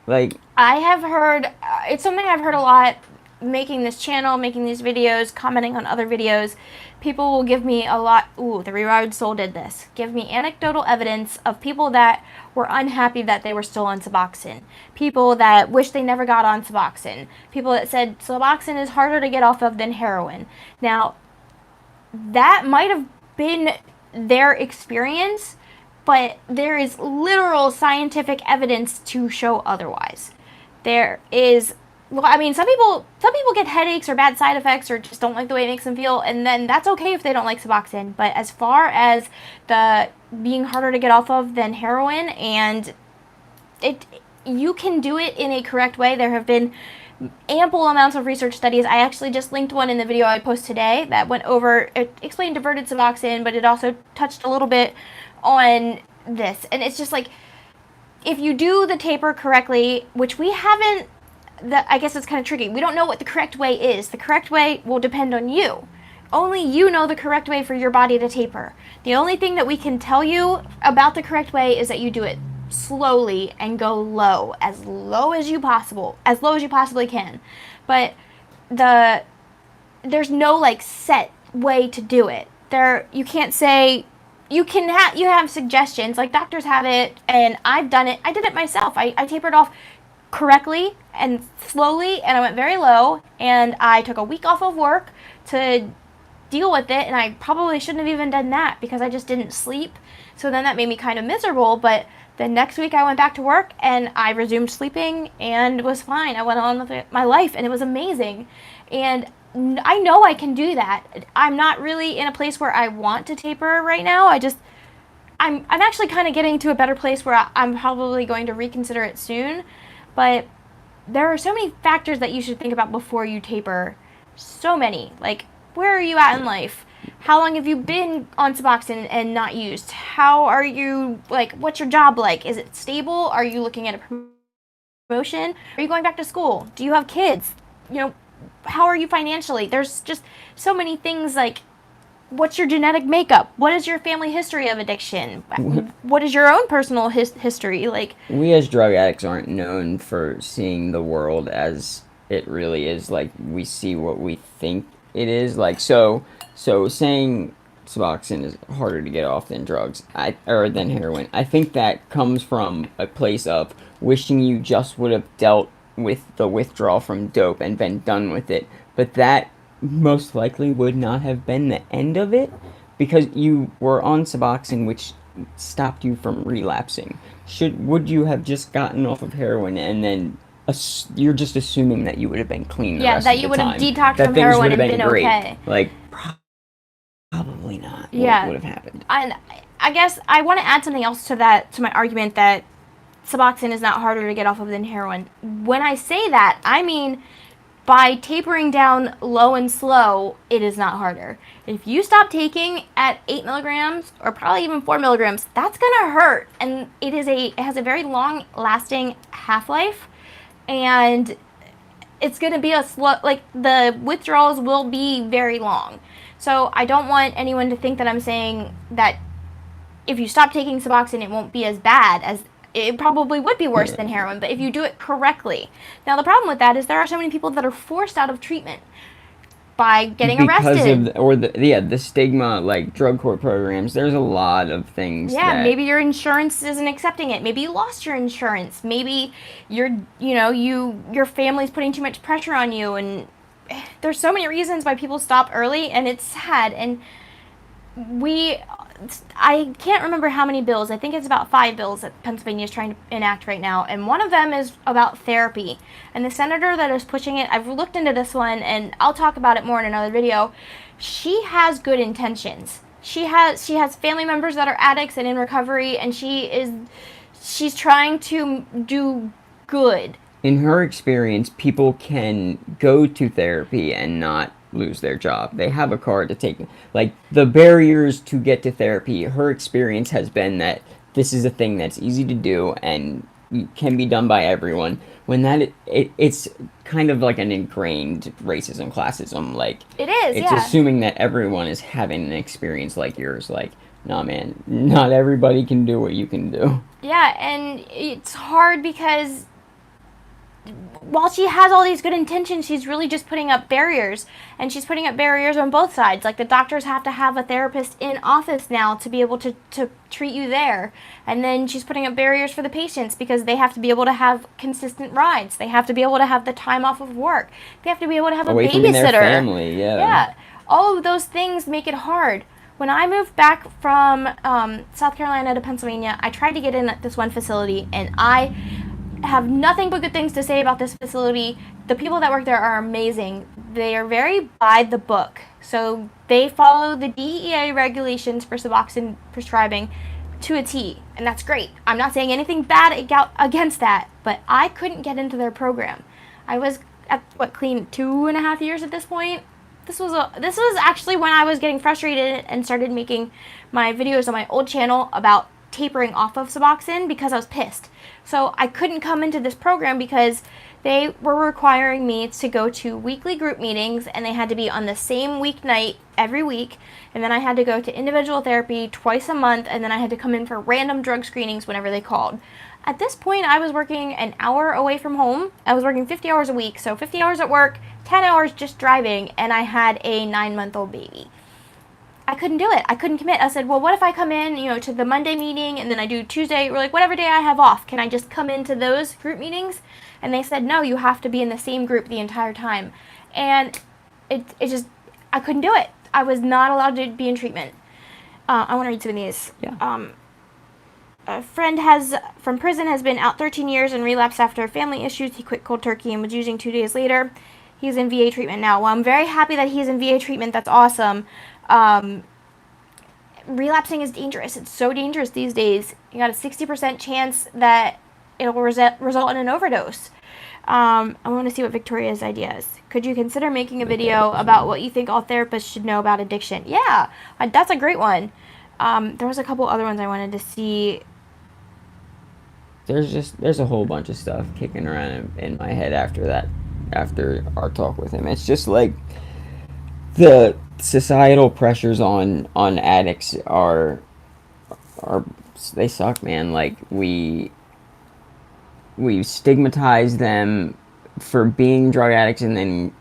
Like, I have heard, it's something I've heard a lot making this channel, making these videos, commenting on other videos. People will give me a lot, ooh, the Revived Soul did this. Give me anecdotal evidence of people that were unhappy that they were still on Suboxone. People that wish they never got on Suboxone. People that said Suboxone is harder to get off of than heroin. Now, that might have been their experience, but there is literal scientific evidence to show otherwise. There is, well, I mean, some people get headaches or bad side effects or just don't like the way it makes them feel, and then that's okay if they don't like Suboxone. But as far as the being harder to get off of than heroin, and it you can do it in a correct way. There have been ample amounts of research studies. I actually just linked one in the video I post today that went over, it explained diverted Suboxone, but it also touched a little bit on this. And it's just like, if you do the taper correctly, which we haven't, I guess it's kind of tricky. We don't know what the correct way is. The correct way will depend on you. Only you know the correct way for your body to taper. The only thing that we can tell you about the correct way is that you do it slowly and go low as you possibly can. But there's no like set way to do it. You can't say you have suggestions, like doctors have it, and I've done it. I did it myself. I tapered off correctly and slowly, and I went very low, and I took a week off of work to deal with it, and I probably shouldn't have even done that because I just didn't sleep. So then that made me kind of miserable, but the next week I went back to work and I resumed sleeping and was fine. I went on with my life and it was amazing. And I know I can do that. I'm not really in a place where I want to taper right now. I'm actually kind of getting to a better place where I'm probably going to reconsider it soon. But there are so many factors that you should think about before you taper. So many. Like, where are you at in life? How long have you been on Suboxone and not used? How are you, like, what's your job like? Is it stable? Are you looking at a promotion? Are you going back to school? Do you have kids? How are you financially? There's just so many things, like, what's your genetic makeup? What is your family history of addiction? What is your own personal history? Like, we as drug addicts aren't known for seeing the world as it really is. Like, we see what we think it is. Like, so saying Suboxone is harder to get off than than heroin. I think that comes from a place of wishing you just would have dealt with the withdrawal from dope and been done with it. But that most likely would not have been the end of it because you were on Suboxone, which stopped you from relapsing. Would you have just gotten off of heroin and then you're just assuming that you would have been clean the Yeah, rest that of you the would have time. detoxed That from things heroin would have and been been great. okay. Like, probably not what Yeah. would have happened. And I guess I want to add something else to that, to my argument that Suboxone is not harder to get off of than heroin. When I say that, I mean by tapering down low and slow, it is not harder. If you stop taking at 8 milligrams or probably even 4 milligrams, that's gonna hurt, and it has a very long lasting half life, and it's gonna be a slow, like the withdrawals will be very long. So I don't want anyone to think that I'm saying that if you stop taking Suboxone, it won't be as bad as it probably would be worse than heroin, but if you do it correctly. Now, the problem with that is there are so many people that are forced out of treatment by getting Because arrested. of the stigma, like drug court programs. There's a lot of things Yeah, that maybe your insurance isn't accepting it. Maybe you lost your insurance. Maybe your family's putting too much pressure on you, and there's so many reasons why people stop early, and it's sad. And we I can't remember how many bills. I think it's about 5 bills that Pennsylvania is trying to enact right now, and one of them is about therapy. And the senator that is pushing it, I've looked into this one, and I'll talk about it more in another video. She has good intentions. She has family members that are addicts and in recovery, and she's trying to do good. in her experience, people can go to therapy and not lose their job. They have a card to take. Like, the barriers to get to therapy, her experience has been that this is a thing that's easy to do and can be done by everyone. When it's kind of like an ingrained racism, classism. Like, It is, it's yeah. assuming that everyone is having an experience like yours. Like, nah, man, not everybody can do what you can do. Yeah, and it's hard because while she has all these good intentions, she's really just putting up barriers. And she's putting up barriers on both sides. Like, the doctors have to have a therapist in office now to be able to treat you there. And then she's putting up barriers for the patients because they have to be able to have consistent rides. They have to be able to have the time off of work. They have to be able to have a Away from babysitter. their family, yeah. Yeah. All of those things make it hard. When I moved back from South Carolina to Pennsylvania, I tried to get in at this one facility, and I have nothing but good things to say about this facility. The people that work there are amazing. They are very by the book. So they follow the DEA regulations for Suboxone prescribing to a T, and that's great. I'm not saying anything bad against that, but I couldn't get into their program. I was at clean 2.5 years at this point. This was actually when I was getting frustrated and started making my videos on my old channel about tapering off of Suboxone because I was pissed. So I couldn't come into this program because they were requiring me to go to weekly group meetings, and they had to be on the same weeknight every week. And then I had to go to individual therapy twice a month, and then I had to come in for random drug screenings whenever they called. At this point, I was working an hour away from home. I was working 50 hours a week, so 50 hours at work, 10 hours just driving, and I had a 9-month-old baby. I couldn't do it. I couldn't commit. I said, well, what if I come in, to the Monday meeting, and then I do Tuesday, or like whatever day I have off, can I just come into those group meetings? And they said, no, you have to be in the same group the entire time. And it just, I couldn't do it. I was not allowed to be in treatment. I want to read some of these. Yeah. A friend from prison has been out 13 years and relapsed after family issues. He quit cold turkey and was using 2 days later. He's in VA treatment now. Well, I'm very happy that he's in VA treatment. That's awesome. Relapsing is dangerous. It's so dangerous these days. You got a 60% chance that it will result in an overdose. I want to see what Victoria's idea is. Could you consider making a video about what you think all therapists should know about addiction? Yeah, that's a great one. There was a couple other ones I wanted to see. There's a whole bunch of stuff kicking around in my head after our talk with him. It's just like the societal pressures on addicts are they suck, man. Like, we stigmatize them for being drug addicts, and then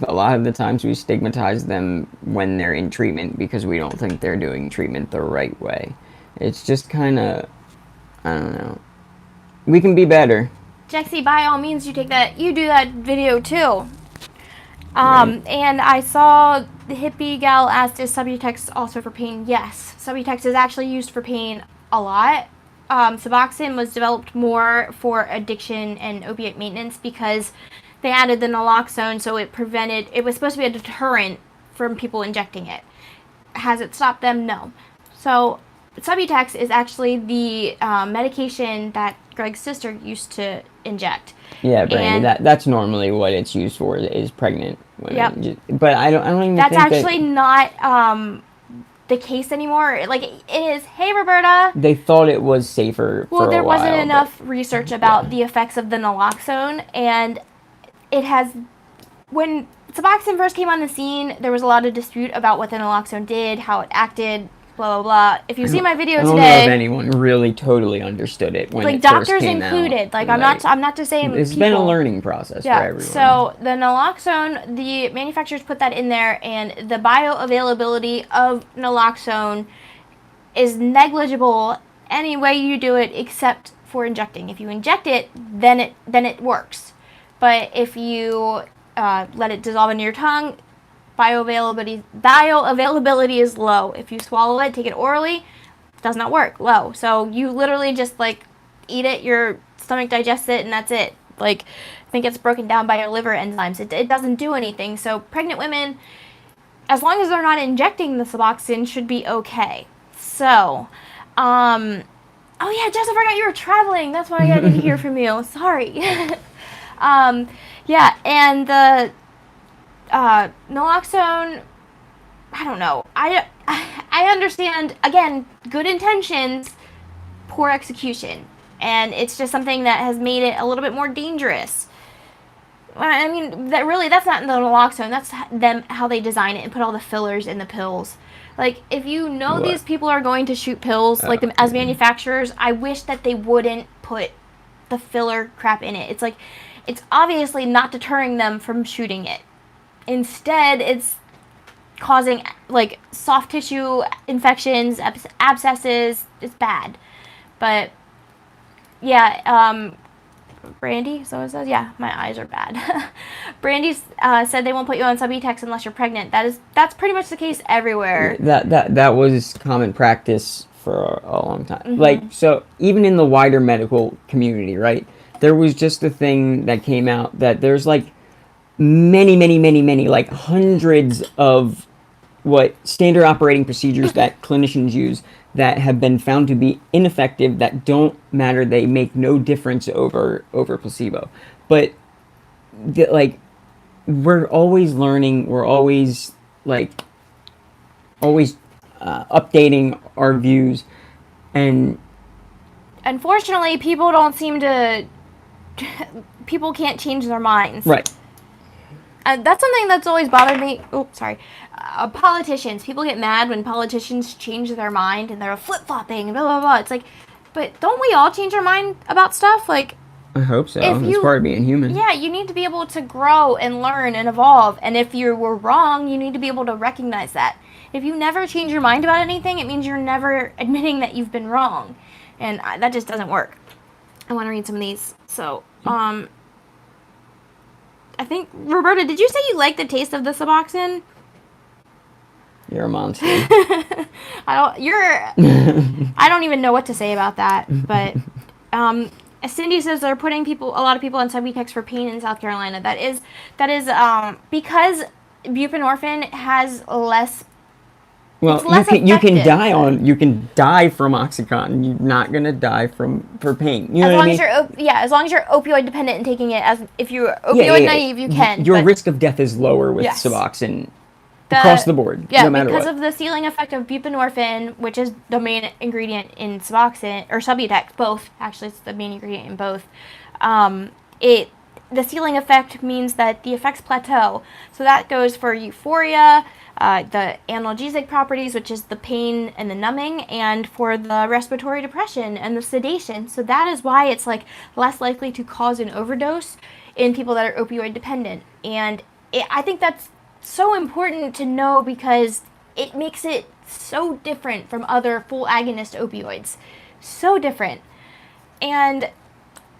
a lot of the times we stigmatize them when they're in treatment because we don't think they're doing treatment the right way. It's just kind of, I don't know. We can be better. Jexy, by all means, you do that video too. Right. And I saw the hippie gal asked, is Subutex also for pain? Yes, Subutex is actually used for pain a lot. Suboxone was developed more for addiction and opiate maintenance because they added the naloxone, so it was supposed to be a deterrent from people injecting it. Has it stopped them? No. So Subutex is actually the medication that Greg's sister used to inject. Yeah, Brandy. That's normally what it's used for, is pregnant women. Yep. But I don't even That's think actually not the case anymore. Like, it is. Hey, Roberta. They thought it was safer. Well, there wasn't while, enough research about the effects of the naloxone, and it has. When Suboxone first came on the scene, there was a lot of dispute about what the naloxone did, how it acted, blah blah blah. If you see my video today, I don't know if anyone really totally understood it when it doctors first came included. out. Like, I'm not just saying it's people. been a learning process for everyone. So the naloxone, the manufacturers put that in there, and the bioavailability of naloxone is negligible any way you do it except for injecting. If you inject it, then it works. But if you let it dissolve into your tongue, bioavailability is low. If you swallow it, take it orally, it does not work. Low. So you literally just like eat it, your stomach digests it, and that's it. Like, I think it's broken down by your liver enzymes. It doesn't do anything. So pregnant women, as long as they're not injecting the Suboxone, should be okay. So, oh yeah, Jess, I forgot you were traveling. That's why I didn't hear from you. Sorry. Yeah, and the naloxone, I don't know. I understand, again, good intentions, poor execution. And it's just something that has made it a little bit more dangerous. I mean, that's not the naloxone. That's how they design it and put all the fillers in the pills. Like, if you know these people are going to shoot pills, as manufacturers, I wish that they wouldn't put the filler crap in it. It's like, it's obviously not deterring them from shooting it. Instead, it's causing, like, soft tissue infections, abscesses. It's bad. But, yeah, Brandy, so it says, yeah, my eyes are bad. Brandy said they won't put you on Subutex unless you're pregnant. That's pretty much the case everywhere. That was common practice for a long time. Mm-hmm. Like, so even in the wider medical community, right? There was just a thing that came out that there's like many, like hundreds of what standard operating procedures that clinicians use that have been found to be ineffective, that don't matter, they make no difference over placebo. But like, we're always learning, we're always updating our views, and unfortunately people can't change their minds. Right. That's something that's always bothered me. Oh, sorry. Politicians. People get mad when politicians change their mind and they're flip-flopping and blah, blah, blah. It's like, but don't we all change our mind about stuff? Like, I hope so. It's part of being human. Yeah, you need to be able to grow and learn and evolve. And if you were wrong, you need to be able to recognize that. If you never change your mind about anything, it means you're never admitting that you've been wrong. And that just doesn't work. I want to read some of these. So, I think, Roberta, did you say you like the taste of the Suboxone? You're a monster. I don't even know what to say about that. But Cindy says they're putting a lot of people on Subutex for pain in South Carolina. That is because buprenorphine has less. Well, you can die from OxyContin. You're not gonna die for pain. You know what I mean? As long as you're opioid dependent and taking it, if you're opioid naive, you can. Your risk of death is lower with Suboxone across the board, no matter because what. of the sealing effect of buprenorphine, which is the main ingredient in Suboxone or Subutex. Both, actually, it's the main ingredient in both. The sealing effect means that the effects plateau. So that goes for euphoria, the analgesic properties, which is the pain and the numbing, and for the respiratory depression and the sedation. So that is why it's like less likely to cause an overdose in people that are opioid dependent. And I think that's so important to know because it makes it so different from other full agonist opioids. So different. And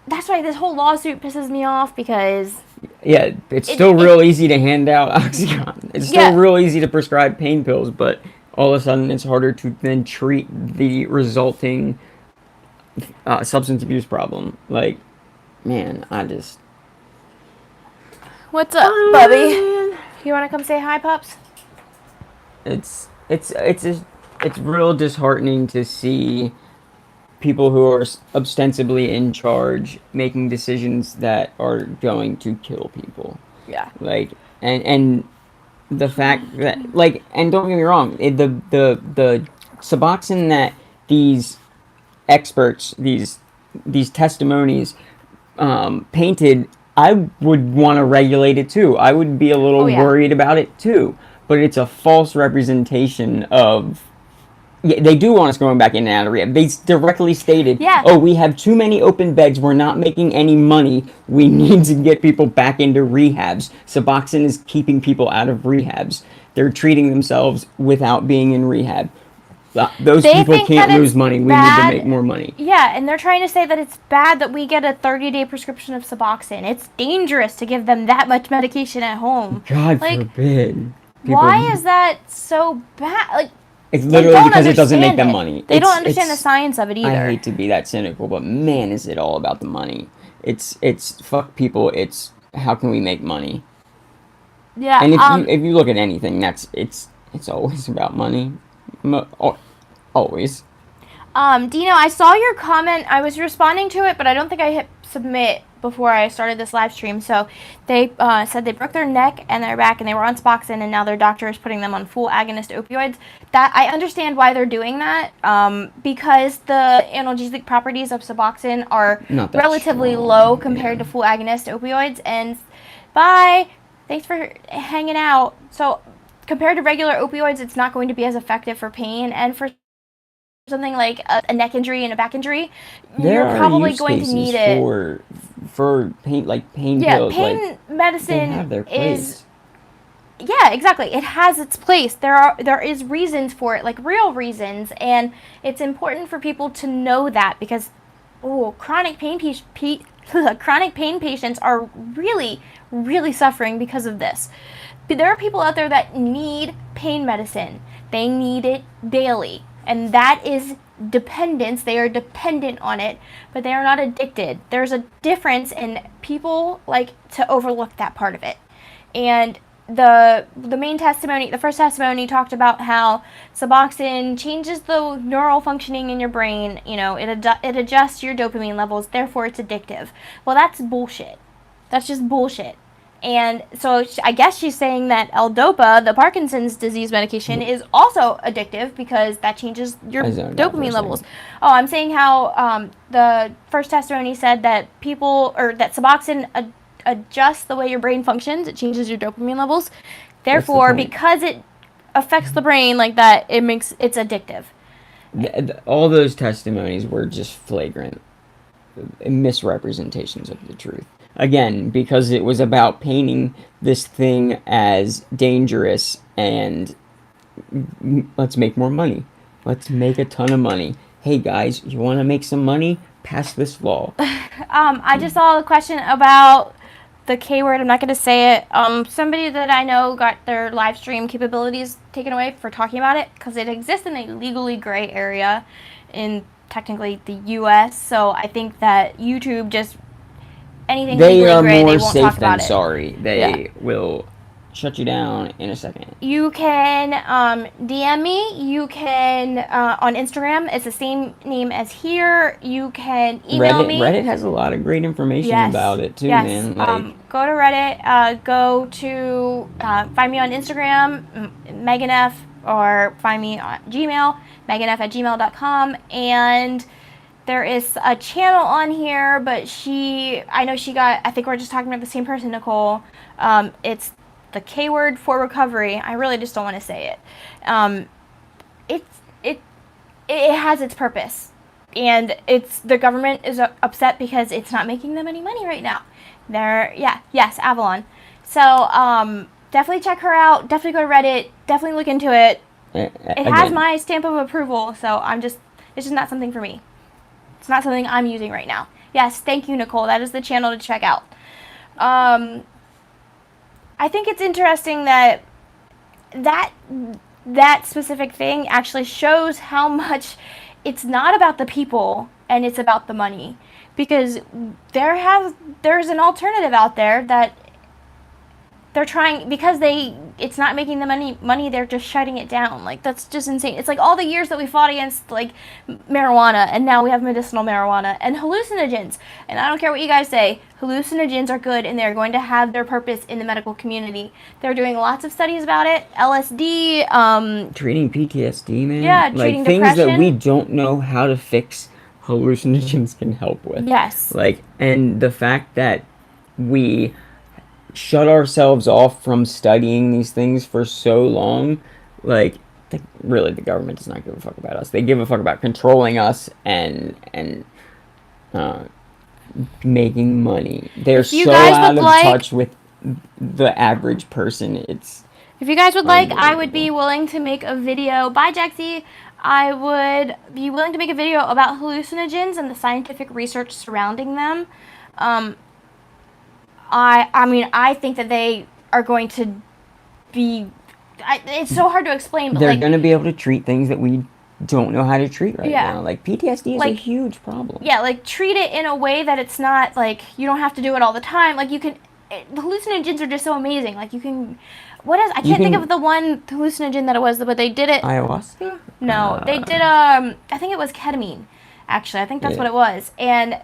that's why this whole lawsuit pisses me off because... Yeah, it's still real easy to hand out OxyContin. It's still real easy to prescribe pain pills, but all of a sudden it's harder to then treat the resulting substance abuse problem. Like, man, I just. What's up, Bubby? You want to come say hi, pups? It's real disheartening to see people who are ostensibly in charge making decisions that are going to kill people. Yeah. Like, and the fact that, like, and don't get me wrong, the Suboxone that these experts, these testimonies painted, I would want to regulate it too. I would be a little worried about it too. But it's a false representation of. Yeah, they do want us going back in and out of rehab. They directly stated, "Oh, we have too many open beds. We're not making any money. We need to get people back into rehabs." Suboxone is keeping people out of rehabs. They're treating themselves without being in rehab. Those people can't lose money. We need to make more money. Yeah, and they're trying to say that it's bad that we get a 30-day prescription of Suboxone. It's dangerous to give them that much medication at home. God forbid. Why is that so bad? Like, it's literally because it doesn't make them money. They don't understand the science of it either. I hate to be that cynical, but man, is it all about the money. It's fuck people. It's how can we make money. Yeah. And if you look at anything, it's always about money. Always. Dino, I saw your comment. I was responding to it, but I don't think I hit submit before I started this live stream. So they said they broke their neck and their back and they were on Suboxone, and now their doctor is putting them on full agonist opioids. That I understand why they're doing that, because the analgesic properties of Suboxone are relatively low compared to full agonist opioids. And bye, thanks for hanging out. So compared to regular opioids, it's not going to be as effective for pain, and for something like a neck injury and a back injury, you're probably going to need it for pain, like pain pills. Yeah, pain medicine have their place. Yeah, exactly. It has its place. There is reasons for it, like real reasons, and it's important for people to know that, because chronic pain patients are really, really suffering because of this. But there are people out there that need pain medicine. They need it daily. And that is dependence. They are dependent on it, but they are not addicted. There's a difference, and people like to overlook that part of it. And the main testimony, the first testimony, talked about how Suboxone changes the neural functioning in your brain. You know, it adjusts your dopamine levels, therefore it's addictive. Well, that's bullshit. That's just bullshit. And so I guess she's saying that L-Dopa, the Parkinson's disease medication, is also addictive because that changes your dopamine levels. Oh, I'm saying how the first testimony said that that Suboxone adjusts the way your brain functions. It changes your dopamine levels. Therefore, because it affects the brain like that, it's addictive. All those testimonies were just flagrant misrepresentations of the truth. Again, because it was about painting this thing as dangerous and let's make more money. Let's make a ton of money. Hey guys, you want to make some money? Pass this law. I just saw a question about the K word. I'm not going to say it. Somebody that I know got their live stream capabilities taken away for talking about it because it exists in a legally gray area in technically the U.S. So I think that YouTube just anything legally gray, they won't talk about it. Sorry. They will shut you down in a second. You can DM me. You can on Instagram. It's the same name as here. You can email me. Reddit has a lot of great information about it too, man. Go to Reddit. Go to find me on Instagram, Megan F, or find me on Gmail, meganf@gmail.com, and there is a channel on here, but I think we're just talking about the same person, Nicole. It's the K word for recovery. I really just don't want to say it. It has its purpose, and the government is upset because it's not making them any money right now. Avalon. So definitely check her out. Definitely go to Reddit. Definitely look into it. It has my stamp of approval, so it's just not something for me. It's not something I'm using right now. Yes, thank you, Nicole. That is the channel to check out. I think it's interesting that specific thing actually shows how much it's not about the people and it's about the money, because there's an alternative out there that they're trying, because it's not making the money, they're just shutting it down. Like, that's just insane. It's like all the years that we fought against like marijuana, and now we have medicinal marijuana and hallucinogens. And I don't care what you guys say, hallucinogens are good and they're going to have their purpose in the medical community. They're doing lots of studies about it. LSD, treating PTSD, man. yeah, like treating things depression that we don't know how to fix, hallucinogens can help with. Yes. Like, and the fact that we shut ourselves off from studying these things for so long, like, really, the government does not give a fuck about us. They give a fuck about controlling us and uh, making money. They're so out of touch with the average person. It's If you guys would like, I would be willing to make a video. Bye, Jaxie. I would be willing to make a video about hallucinogens and the scientific research surrounding them. I mean, I think that they are going to be... it's so hard to explain, but they're going to be able to treat things that we don't know how to treat right now. Like, PTSD is like, a huge problem. Yeah, like, treat it in a way that it's not, like, you don't have to do it all the time. Like, you can... the hallucinogens are just so amazing. Like, you can... I can't think of the one hallucinogen that it was, but they did it... Ayahuasca? No, they did, I think it was ketamine. Actually, I think that's what it was. And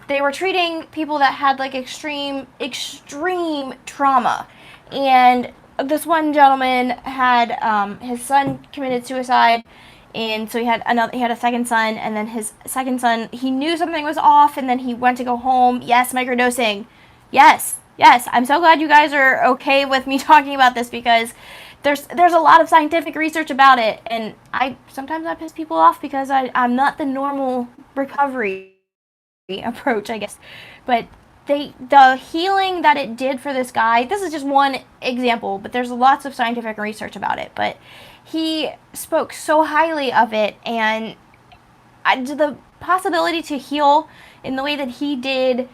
they were treating people that had, like, extreme trauma. And this one gentleman had his son committed suicide, and so he had a second son, and then his second son, he knew something was off, and then he went to go home. Yes, microdosing. Yes, I'm so glad you guys are okay with me talking about this, because there's a lot of scientific research about it, and sometimes I piss people off because I'm not the normal recovery approach, I guess. But the healing that it did for this guy, this is just one example, but there's lots of scientific research about it. But he spoke so highly of it, and the possibility to heal in the way that he did,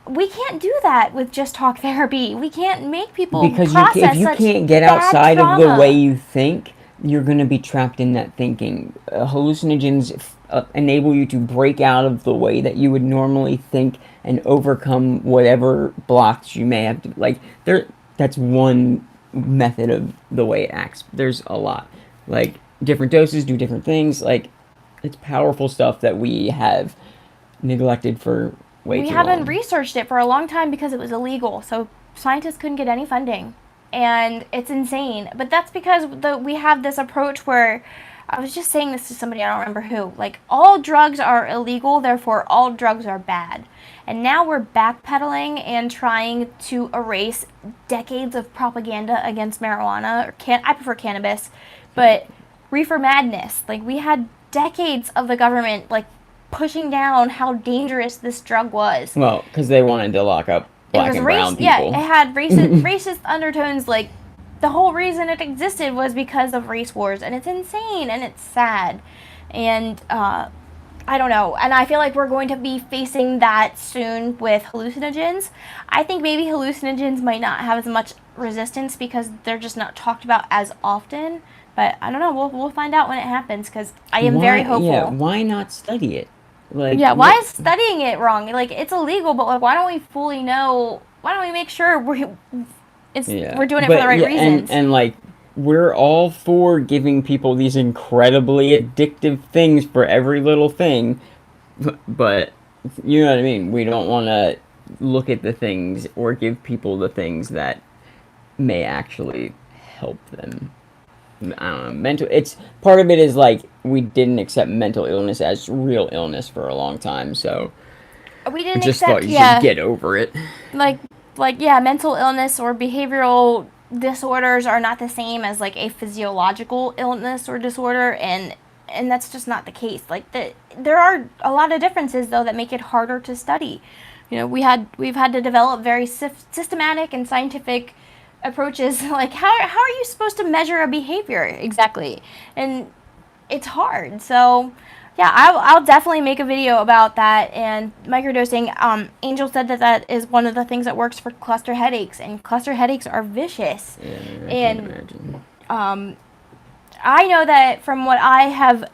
we can't do that with just talk therapy. We can't make people process if you such can't get bad outside trauma. of the way you think, you're going to be trapped in that thinking. Hallucinogens enable you to break out of the way that you would normally think and overcome whatever blocks you may have to, like, that's one method of the way it acts. There's a lot. Like, different doses do different things. Like, it's powerful stuff that we have neglected for way too long. We haven't researched it for a long time because it was illegal, so scientists couldn't get any funding, and it's insane. But that's because we have this approach where, I was just saying this to somebody, I don't remember who, like, all drugs are illegal, therefore all drugs are bad. And now we're backpedaling and trying to erase decades of propaganda against marijuana, I prefer cannabis, but reefer madness. Like, we had decades of the government, like, pushing down how dangerous this drug was. Well, because they wanted to lock up black and brown people. Yeah, it had racist undertones. Like, the whole reason it existed was because of race wars, and it's insane, and it's sad. And I don't know, and I feel like we're going to be facing that soon with hallucinogens. I think maybe hallucinogens might not have as much resistance because they're just not talked about as often. But I don't know. We'll find out when it happens, because I am very hopeful. Yeah, why not study it? Like, yeah, why is studying it wrong? Like, it's illegal, but, like, why don't we fully know? Why don't we make sure we're doing it for the right reasons? And like, we're all for giving people these incredibly addictive things for every little thing, but you know what I mean? We don't want to look at the things or give people the things that may actually help them. I don't know, it's part of it is, like, we didn't accept mental illness as real illness for a long time, so we didn't just thought you should get over it. Like, yeah, mental illness or behavioral disorders are not the same as, like, a physiological illness or disorder, and that's just not the case. Like, there are a lot of differences, though, that make it harder to study. You know, we've had to develop very systematic and scientific approaches. Like, how are you supposed to measure a behavior exactly? And it's hard. So yeah, I'll definitely make a video about that. And microdosing, Angel said that is one of the things that works for cluster headaches, and cluster headaches are vicious. Yeah, I can imagine. I know that from what I have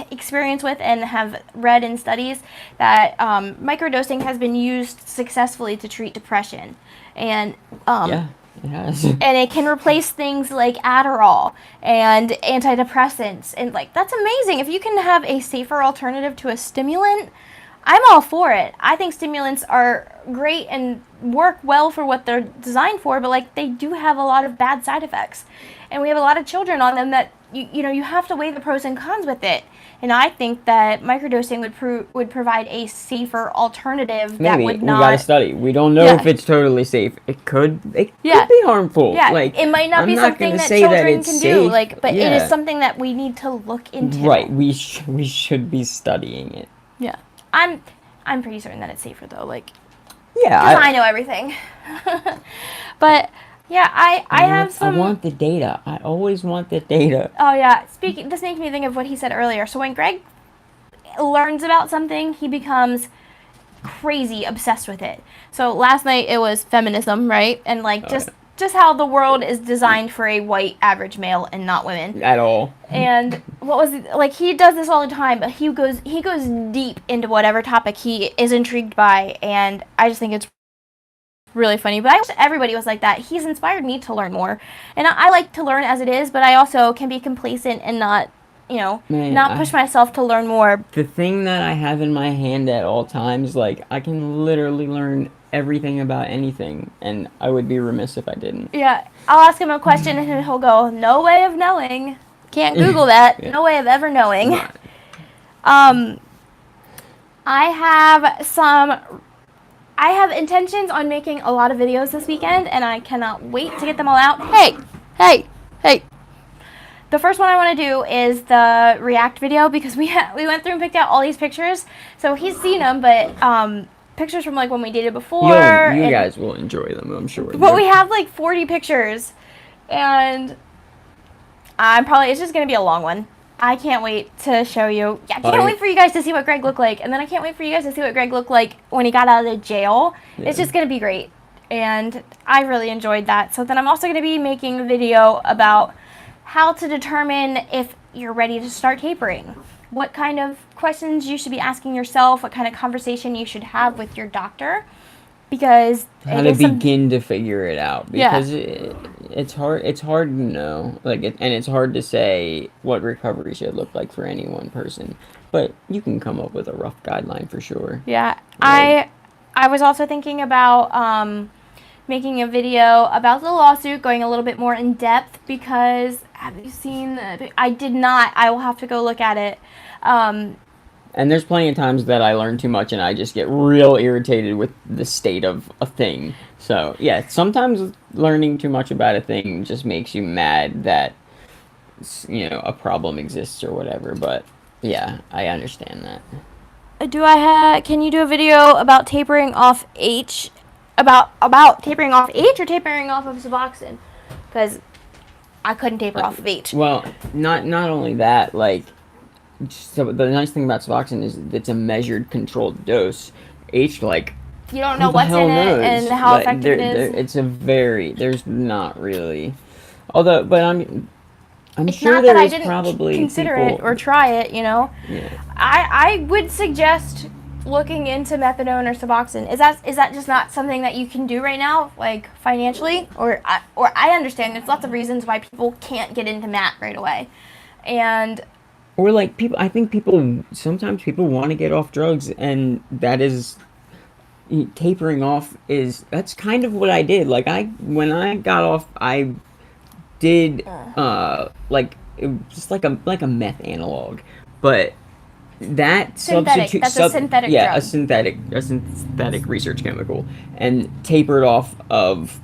experience with and have read in studies that microdosing has been used successfully to treat depression. And Yeah, it has. and it can replace things like Adderall and antidepressants. And like, that's amazing. If you can have a safer alternative to a stimulant, I'm all for it. I think stimulants are great and work well for what they're designed for, but like, they do have a lot of bad side effects. And we have a lot of children on them that you have to weigh the pros and cons with it. And I think that microdosing would provide a safer alternative that Maybe would we not. gotta study. We don't know Yeah. if it's totally safe. It could be harmful. Yeah, Like, it might not I'm be not something gonna that say that children it's can safe. do, like, but it Yeah. is something that we need to look into. Right. We should be studying it. Yeah. I'm pretty certain that it's safer though, like, Yeah. because I know everything. But yeah, I have some. I want the data. I always want the data. Oh yeah, this makes me think of what he said earlier. So when Greg learns about something, he becomes crazy obsessed with it. So last night it was feminism, right? And like, just how the world is designed for a white average male and not women At all. And what was it, like, he does this all the time, but he goes deep into whatever topic he is intrigued by, and I just think it's really funny. But I wish everybody was like that. He's inspired me to learn more, and I like to learn as it is, but I also can be complacent and not push myself to learn more. The thing that I have in my hand at all times, like, I can literally learn everything about anything, and I would be remiss if I didn't. Yeah, I'll ask him a question and he'll go, "No way of knowing. Can't Google that. Yeah. No way of ever knowing." I have intentions on making a lot of videos this weekend, and I cannot wait to get them all out. Hey. The first one I want to do is the react video, because we went through and picked out all these pictures. So he's seen them, but pictures from like when we dated before. You guys will enjoy them, I'm sure. But we have like 40 pictures, and it's just going to be a long one. I can't wait to show you. Yeah, I can't wait for you guys to see what Greg looked like. And then I can't wait for you guys to see what Greg looked like when he got out of the jail. Yeah. It's just going to be great. And I really enjoyed that. So then I'm also going to be making a video about how to determine if you're ready to start tapering. What kind of questions you should be asking yourself, what kind of conversation you should have with your doctor. Because how to begin to figure it out, because it's hard to know, like, and it's hard to say what recovery should look like for any one person, but you can come up with a rough guideline for sure. Yeah, right. I was also thinking about making a video about the lawsuit, going a little bit more in depth, because have you seen I did not. I will have to go look at it. And there's plenty of times that I learn too much and I just get real irritated with the state of a thing. So, yeah, sometimes learning too much about a thing just makes you mad that, a problem exists or whatever. But, yeah, I understand that. Can you do a video about tapering off H? About tapering off H or tapering off of Suboxone? Because I couldn't taper off of H. Well, not only that, like, so the nice thing about Suboxone is it's a measured, controlled dose. H, like, you don't know what's in it and how effective it is. There's not really. Although, but I'm it's sure not there that is I didn't probably consider people, it or try it, Yeah. I would suggest looking into methadone or Suboxone. Is that just not something that you can do right now, like financially? Or I understand there's lots of reasons why people can't get into mat right away. And or like sometimes people want to get off drugs, and that is tapering off that's kind of what I did. Like when I got off, I did like it was just like a meth analog, but that synthetic. That's a synthetic drug. a synthetic research chemical, and tapered off of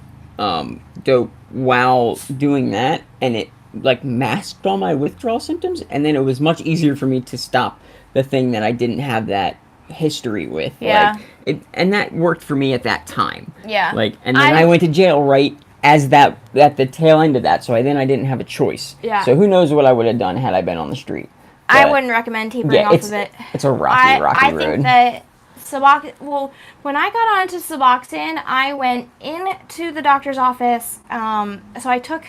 dope while doing that, and it like masked all my withdrawal symptoms, and then it was much easier for me to stop the thing that I didn't have that history with. Yeah. Like, and that worked for me at that time. Yeah. Like, and then I went to jail right as that at the tail end of that, so I didn't have a choice. Yeah. So who knows what I would have done had I been on the street. But I wouldn't recommend tapering off of it. It's a rocky road. I think that when I got onto Suboxone, I went into the doctor's office. So I took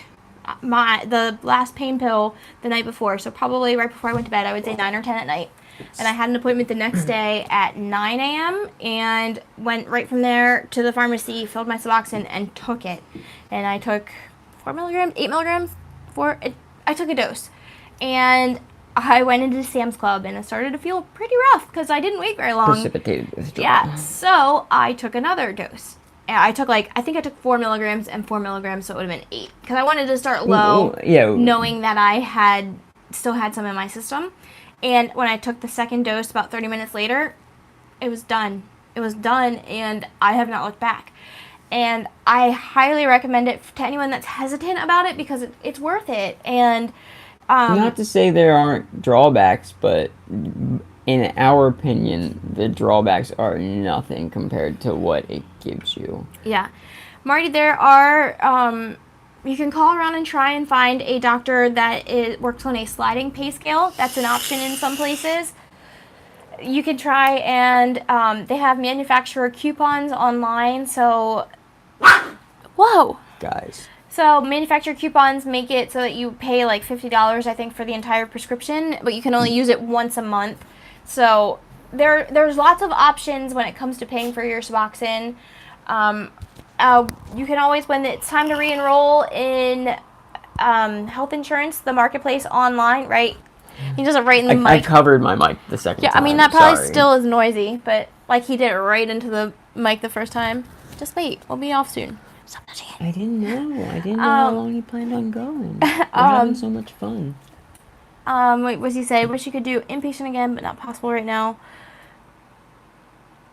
the last pain pill the night before. So probably right before I went to bed, I would say 9 or 10 at night. And I had an appointment the next day at 9 a.m. and went right from there to the pharmacy, filled my Suboxone, and took it. And I took 4 milligrams, 8 milligrams, I took a dose. And I went into Sam's Club, and it started to feel pretty rough because I didn't wait very long. Precipitated withdrawal. Yeah, so I took another dose. And I think I took 4 milligrams and 4 milligrams, so it would have been 8. Because I wanted to start low, knowing that I still had some in my system. And when I took the second dose about 30 minutes later, it was done. It was done, and I have not looked back. And I highly recommend it to anyone that's hesitant about it because it's worth it. And not to say there aren't drawbacks, but in our opinion, the drawbacks are nothing compared to what it gives you. Yeah. Marty, there are... you can call around and try and find a doctor that works on a sliding pay scale. That's an option in some places. You can try and they have manufacturer coupons online. So, whoa. Guys. So manufacturer coupons make it so that you pay like $50, I think, for the entire prescription, but you can only use it once a month. So there's lots of options when it comes to paying for your Suboxone. You can always, when it's time to re-enroll in health insurance, the marketplace online, right? He does it right in the mic. I covered my mic the second time. Yeah, I mean, that probably still is noisy, but like he did it right into the mic the first time. Just wait, we'll be off soon. Stop touching it. I didn't know how long he planned on going. We're having so much fun. Wait, what does he say? Wish you could do inpatient again, but not possible right now.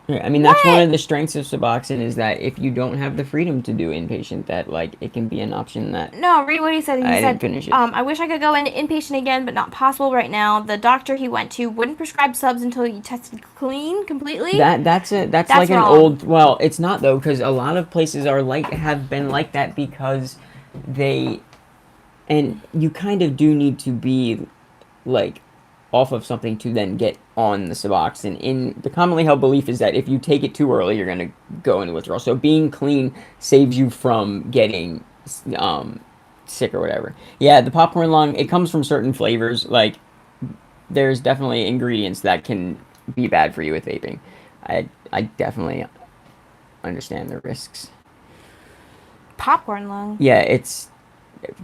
Yeah, I mean, that's one of the strengths of Suboxone is that if you don't have the freedom to do inpatient, that, like, it can be an option that... No, read what he said. I didn't finish it. I wish I could go into inpatient again, but not possible right now. The doctor he went to wouldn't prescribe subs until he tested clean completely. That's like wrong. An old... Well, it's not, though, because a lot of places have been like that because they... And you kind of do need to be, like, off of something to then get on the Suboxone. In the commonly held belief is that if you take it too early, you're going to go into withdrawal. So being clean saves you from getting sick or whatever. Yeah, the popcorn lung, it comes from certain flavors. Like, there's definitely ingredients that can be bad for you with vaping. I definitely understand the risks. Popcorn lung? Yeah, it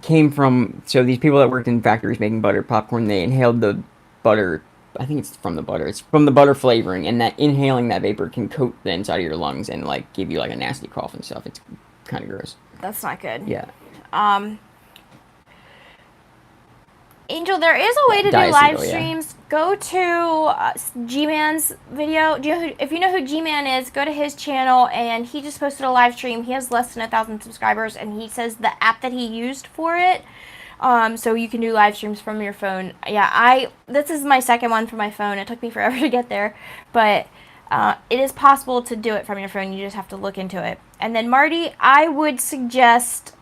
came from... So these people that worked in factories making butter popcorn, they inhaled the butter. I think it's from the butter. It's from the butter flavoring, and that inhaling that vapor can coat the inside of your lungs and like give you like a nasty cough and stuff. It's kind of gross. That's not good. Yeah. Angel, there is a way to do live streams. Yeah. Go to G-Man's video. If you know who G-Man is, go to his channel, and he just posted a live stream. He has less than 1,000 subscribers, and he says the app that he used for it. So you can do live streams from your phone. Yeah, this is my second one from my phone. It took me forever to get there, but it is possible to do it from your phone. You just have to look into it. And then Marty, I would suggest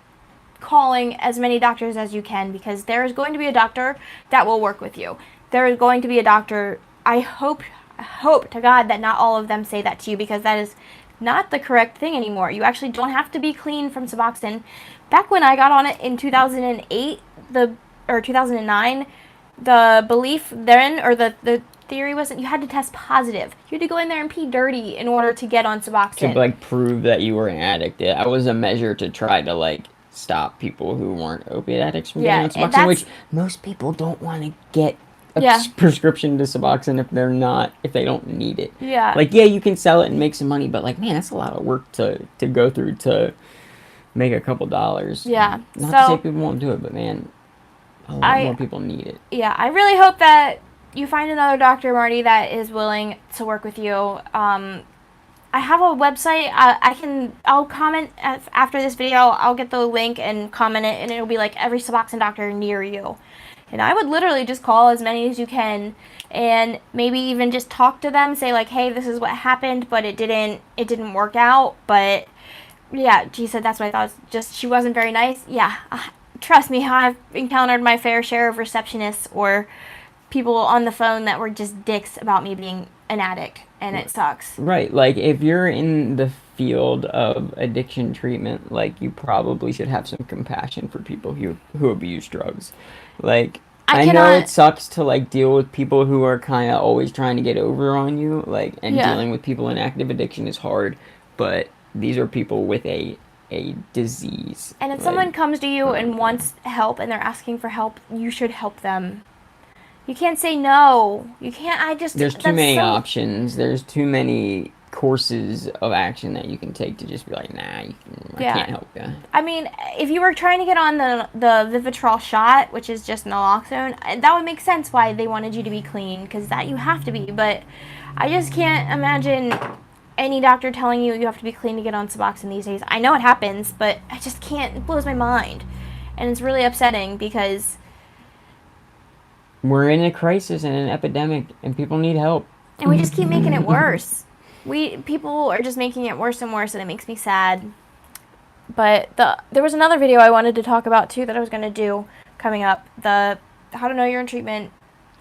calling as many doctors as you can because there is going to be a doctor that will work with you. There is going to be a doctor. I hope to God that not all of them say that to you because that is not the correct thing anymore. You actually don't have to be clean from Suboxone. Back when I got on it in 2008, or 2009, the belief then, or the theory was that you had to test positive. You had to go in there and pee dirty in order to get on Suboxone. To like prove that you were an addict. That was a measure to try to like stop people who weren't opiate addicts from getting on Suboxone, which most people don't want to get a prescription to Suboxone if they don't need it. Yeah. Like, yeah, you can sell it and make some money, but like, man, that's a lot of work to go through to make a couple dollars. Yeah. Not to say people won't do it, but man, a lot more people need it. Yeah, I really hope that you find another doctor, Marty, that is willing to work with you. I have a website. I'll comment after this video. I'll get the link and comment it, and it'll be like every Suboxone doctor near you. And I would literally just call as many as you can, and maybe even just talk to them. Say like, hey, this is what happened, but it didn't work out. But yeah, she said that's what I thought. It's just she wasn't very nice. Yeah, trust me, I've encountered my fair share of receptionists or people on the phone that were just dicks about me being an addict, and it sucks. Right, like if you're in the field of addiction treatment, like you probably should have some compassion for people who abuse drugs. Like I I know cannot. it sucks to like deal with people who are kind of always trying to get over on you, like and Yeah. dealing with people in active addiction is hard, but these are people with a disease. And if Like someone comes to you chronic and one. wants help and they're asking for help, you should help them. You can't say no. You can't. There's too That's many so. options. There's too many courses of action that you can take to just be like, nah, I Yeah. can't help you. I mean, if you were trying to get on the Vivitrol shot, which is just naloxone, that would make sense why they wanted you to be clean, because that you have to be. But I just can't imagine any doctor telling you you have to be clean to get on Suboxone these days. I know it happens, but I just can't. It blows my mind, and it's really upsetting because We're in a crisis and an epidemic, and people need help. and we just keep making it worse. People are just making it worse and worse, and it makes me sad. But there was another video I wanted to talk about too that I was going to do coming up. The how to know you're in treatment.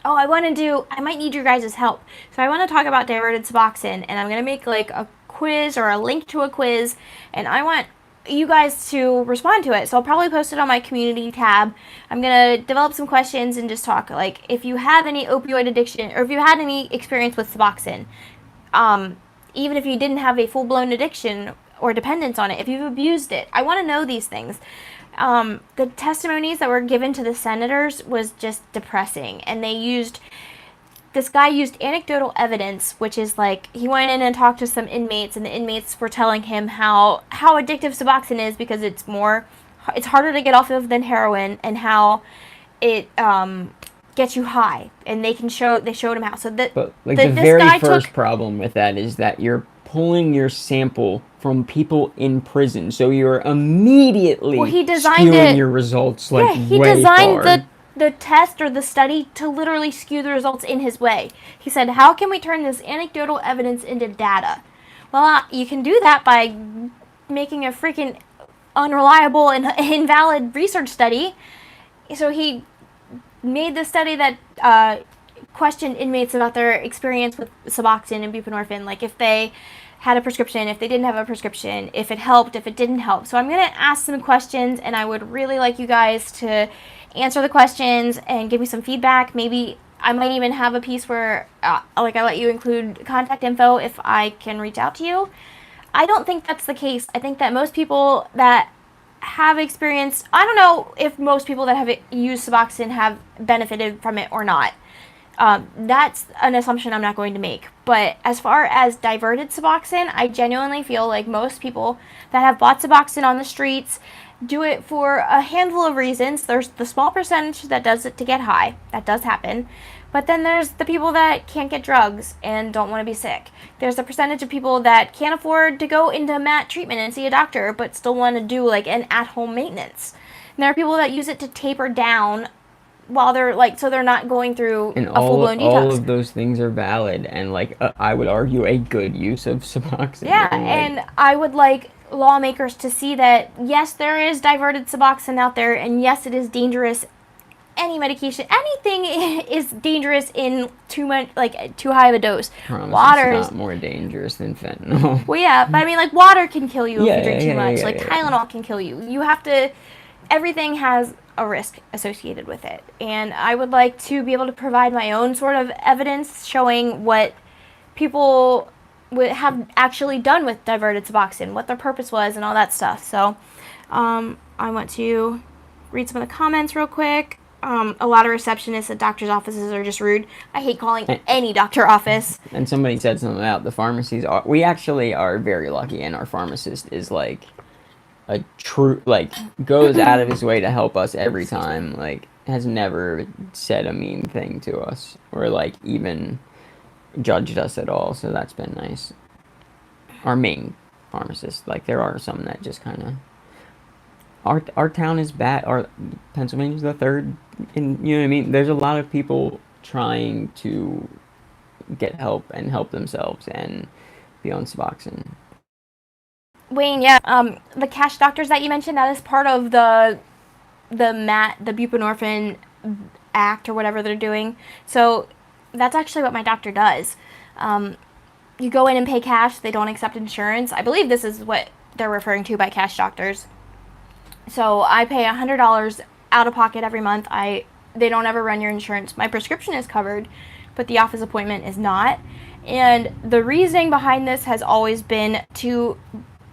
Oh, I might need your guys' help. So I want to talk about diverted Suboxone, and I'm going to make like a quiz or a link to a quiz, and I want you guys to respond to it. So I'll probably post it on my community tab. I'm going to develop some questions and just talk. Like, if you have any opioid addiction, or if you had any experience with Suboxone, even if you didn't have a full-blown addiction or dependence on it, if you've abused it, I want to know these things. The testimonies that were given to the senators was just depressing, and this guy used anecdotal evidence, which is like he went in and talked to some inmates, and the inmates were telling him how addictive Suboxone is because it's harder to get off of than heroin, and how it gets you high, and they showed him how. So But like the this very guy first took. problem with that is that you're pulling your sample from people in prison, so you're Well, immediately he designed skewing it. your results like Yeah, he way designed far. the test or the study to literally skew the results in his way. He said, "How can we turn this anecdotal evidence into data?" Well, you can do that by making a freaking unreliable and invalid research study. So he made this study that questioned inmates about their experience with Suboxone and buprenorphine, like if they had a prescription, if they didn't have a prescription, if it helped, if it didn't help. So I'm going to ask some questions, and I would really like you guys to answer the questions and give me some feedback. Maybe I might even have a piece where like I let you include contact info if I can reach out to you. I don't think that's the case. I think that most people that have experienced, I don't know if most people that have used Suboxone have benefited from it or not. That's an assumption I'm not going to make. But as far as diverted Suboxone, I genuinely feel like most people that have bought Suboxone on the streets do it for a handful of reasons. There's the small percentage that does it to get high. That does happen. But then there's the people that can't get drugs and don't want to be sick. There's a percentage of people that can't afford to go into MAT treatment and see a doctor, but still want to do like an at-home maintenance. And there are people that use it to taper down while they're like, so they're not going through And a full-blown all detox. of those things are valid, and like I would argue a good use of Suboxone. Yeah, And like and I would like lawmakers to see that yes, there is diverted Suboxone out there, and yes, it is dangerous. Any medication, anything is dangerous in too much, like too high of a dose. promise it's Water is, not more dangerous than fentanyl. well, yeah, but I mean, like water can kill you if Yeah, you drink yeah, too yeah, much. yeah, Like yeah. Tylenol can kill you. You have to. Everything has a risk associated with it, and I would like to be able to provide my own sort of evidence showing what people would have actually done with diverted Suboxone, what their purpose was, and all that stuff. So, I want to read some of the comments real quick. A lot of receptionists at doctors' offices are just rude. I hate calling any doctor office. And somebody said something about the pharmacies. We actually are very lucky, and our pharmacist is like a true, like, goes out of his way to help us every time. Like, has never said a mean thing to us or like even judged us at all. So that's been nice. Our main pharmacist, like, there are some that just kind of. Our town is bad. Our Pennsylvania's the third, and you know what I mean. There's a lot of people trying to get help and help themselves and be on Suboxone. Wayne, yeah, the cash doctors that you mentioned, that is part of the buprenorphine act or whatever they're doing. So that's actually what my doctor does. You go in and pay cash. They don't accept insurance. I believe this is what they're referring to by cash doctors. So I pay $100 out of pocket every month. They don't ever run your insurance. My prescription is covered, but the office appointment is not. And the reasoning behind this has always been to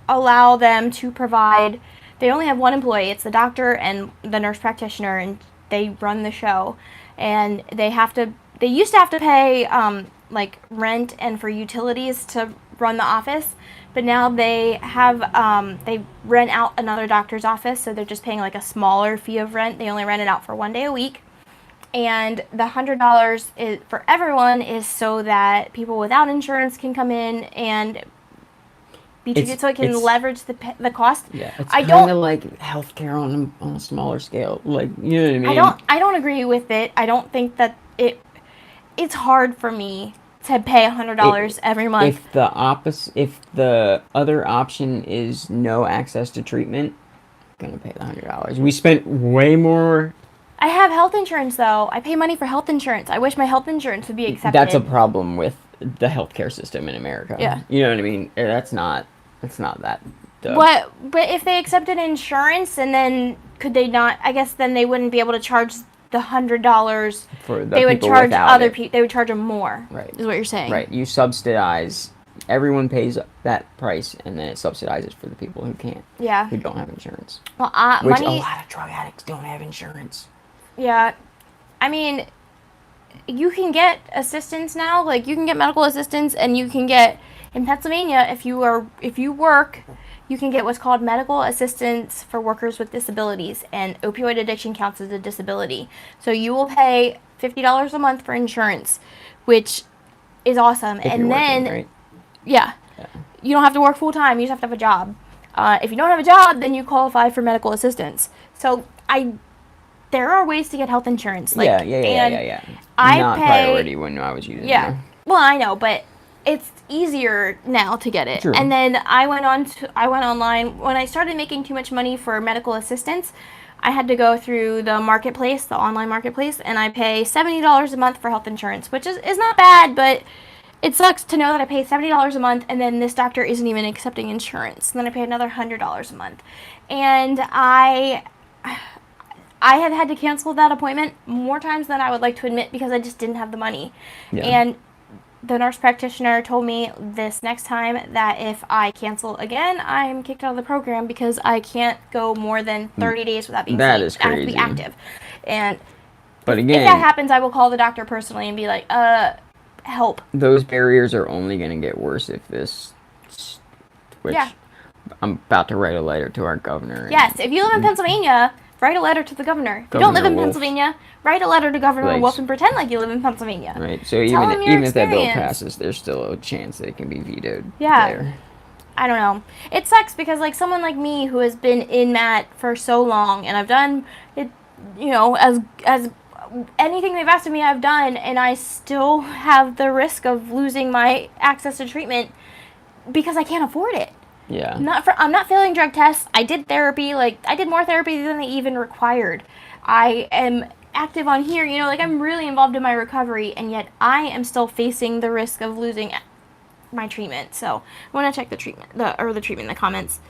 allow them to provide. They only have one employee. It's the doctor and the nurse practitioner, and they run the show. And they used to have to pay like rent and for utilities to run the office, but now they rent out another doctor's office, so they're just paying like a smaller fee of rent. They only rent it out for 1 day a week, and the $100 is for everyone is so that people without insurance can come in and be treated, so it can leverage the cost. Yeah, it's kind of like healthcare on a smaller scale. Like, you know what I mean? I don't agree with it. I don't think that it's hard for me to pay $100 every month. If the other option is no access to treatment, I'm gonna pay the $100. We spent way more. I have health insurance though. I pay money for health insurance. I wish my health insurance would be accepted. That's a problem with the healthcare system in America. Yeah. You know what I mean? That's not that. But if they accepted insurance, and then could they not? I guess then they wouldn't be able to charge the $100 for the they would people charge without other it. people. They would charge them more. Right. Is what you're saying. Right. You subsidize. Everyone pays that price, and then it subsidizes for the people who can't. Yeah. Who don't have insurance. Well, which a lot of drug addicts don't have insurance. Yeah. I mean, you can get assistance now. Like, you can get medical assistance, and you can get in Pennsylvania if you work. You can get what's called medical assistance for workers with disabilities, and opioid addiction counts as a disability. So you will pay $50 a month for insurance, which is awesome. If you're working, right? Yeah, you don't have to work full time. You just have to have a job. If you don't have a job, then you qualify for medical assistance. So there are ways to get health insurance. Like, yeah. Not priority when I was using it. Yeah, well, I know, but it's easier now to get it. True. And then I went online when I started making too much money for medical assistance. I had to go through the marketplace, the online marketplace, and I pay $70 a month for health insurance, which is not bad, but it sucks to know that I pay $70 a month, and then this doctor isn't even accepting insurance. And then I pay another $100 a month, and I have had to cancel that appointment more times than I would like to admit because I just didn't have the money. Yeah. And the nurse practitioner told me this next time that if I cancel again, I'm kicked out of the program because I can't go more than 30 days without being That seen. is crazy. I have to be active. And but again, if that happens, I will call the doctor personally and be like, help. Those barriers are only going to get worse if this switch. Yeah. I'm about to write a letter to our governor. Yes, if you live in Pennsylvania, write a letter to the governor. If you don't live in Pennsylvania, write a letter to Governor Wolf and pretend like you live in Pennsylvania. Right. So even if that bill passes, there's still a chance that it can be vetoed. Yeah. There. I don't know. It sucks because like someone like me who has been in that for so long, and I've done it, as anything they've asked of me, I've done, and I still have the risk of losing my access to treatment because I can't afford it. Yeah. I'm not failing drug tests. I did therapy. Like, I did more therapy than they even required. I am active on here. I'm really involved in my recovery, and yet I am still facing the risk of losing my treatment. So I want to check the treatment in the comments.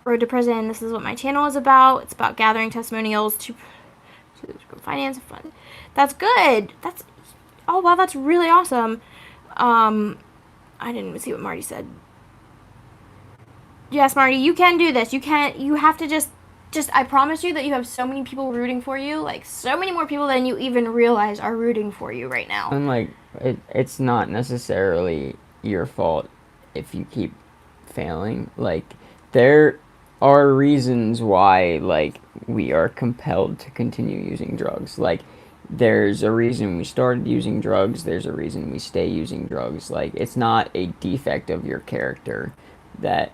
Road to Prison. This is what my channel is about. It's about gathering testimonials to finance fund. That's good. Oh, wow, that's really awesome. I didn't even see what Marty said. Yes, Marty, you can do this. You have to just, I promise you that you have so many people rooting for you. Like, so many more people than you even realize are rooting for you right now. And, like, it's not necessarily your fault if you keep failing. Like, there are reasons why, like, we are compelled to continue using drugs. Like, there's a reason we started using drugs. There's a reason we stay using drugs. Like, it's not a defect of your character that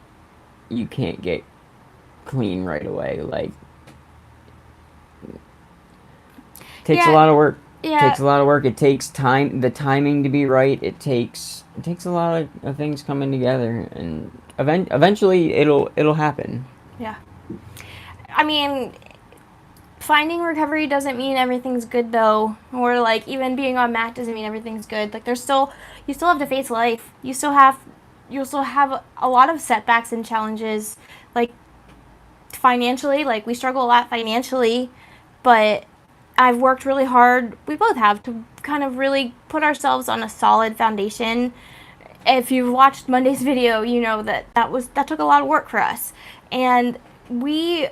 you can't get clean right away. Like, it takes a lot of work. Yeah. It takes a lot of work. It takes time, the timing to be right. It takes a lot of things coming together, and eventually it'll happen. Yeah. I mean, finding recovery doesn't mean everything's good though, or like even being on MAT doesn't mean everything's good. Like you still have to face life. You'll still have a lot of setbacks and challenges, like financially. Like we struggle a lot financially, but I've worked really hard. We both have, to kind of really put ourselves on a solid foundation. If you've watched Monday's video, you know that took a lot of work for us, and we're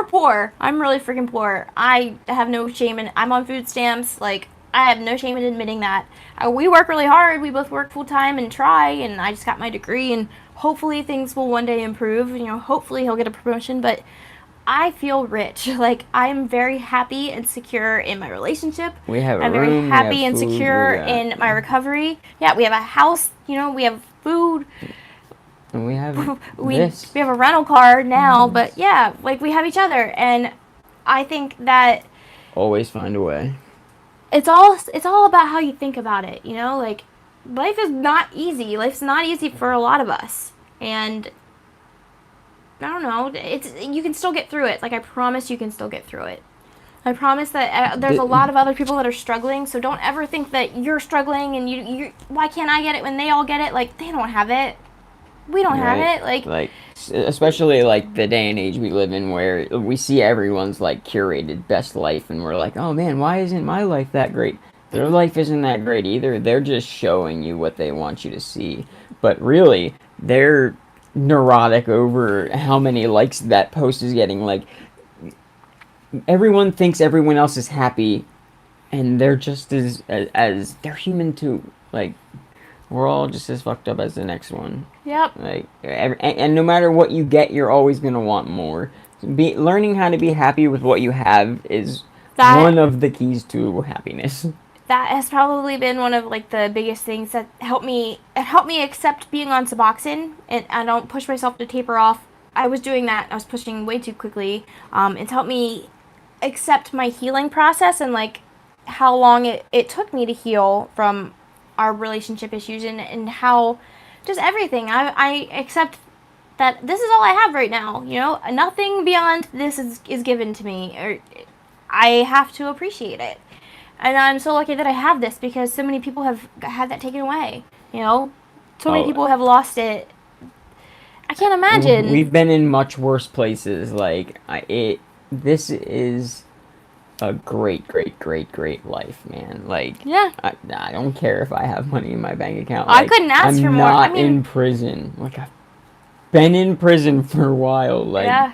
poor. I'm really freaking poor. I have no shame in. I'm on food stamps. Like I have no shame in admitting that. We work really hard. We both work full time and try. And I just got my degree, and hopefully things will one day improve. You know, hopefully he'll get a promotion. But I feel rich. Like I'm very happy and secure in my relationship. We have a I'm room, very happy we have and food, secure in my recovery. Yeah, we have a house. You know, we have food. And we have we this. have a rental car now, but yeah, like we have each other, and I think that Always find a way. it's all about how you think about it, you know? Like life is not easy. Life's not easy for a lot of us. And I don't know, you can still get through it. Like I promise you can still get through it. I promise that there's a lot of other people that are struggling, so don't ever think that you're struggling and you why can't I get it when they all get it? Like they don't have it. We don't have it, like especially like the day and age we live in, where we see everyone's like curated best life, and we're like, oh man, why isn't my life that great? Their life isn't that great either. They're just showing you what they want you to see, but really, they're neurotic over how many likes that post is getting. Like everyone thinks everyone else is happy, and they're just as they're human too. Like we're all just as fucked up as the next one. Yep. Like, and no matter what you get, you're always gonna want more. Learning how to be happy with what you have is one of the keys to happiness. That has probably been one of like the biggest things that helped me. It helped me accept being on Suboxone, and I don't push myself to taper off. I was doing that. I was pushing way too quickly. It's helped me accept my healing process and like how long it took me to heal from our relationship issues, and how just everything. I accept that this is all I have right now, you know, nothing beyond this is given to me, or I have to appreciate it. And I'm so lucky that I have this, because so many people have had that taken away, you know, so many people have lost it. I can't imagine. We've been in much worse places. Like this is a great life, man. Like, yeah, I don't care if I have money in my bank account. Like, I couldn't ask for more. I'm not in prison. Like, I've been in prison for a while. Like, yeah.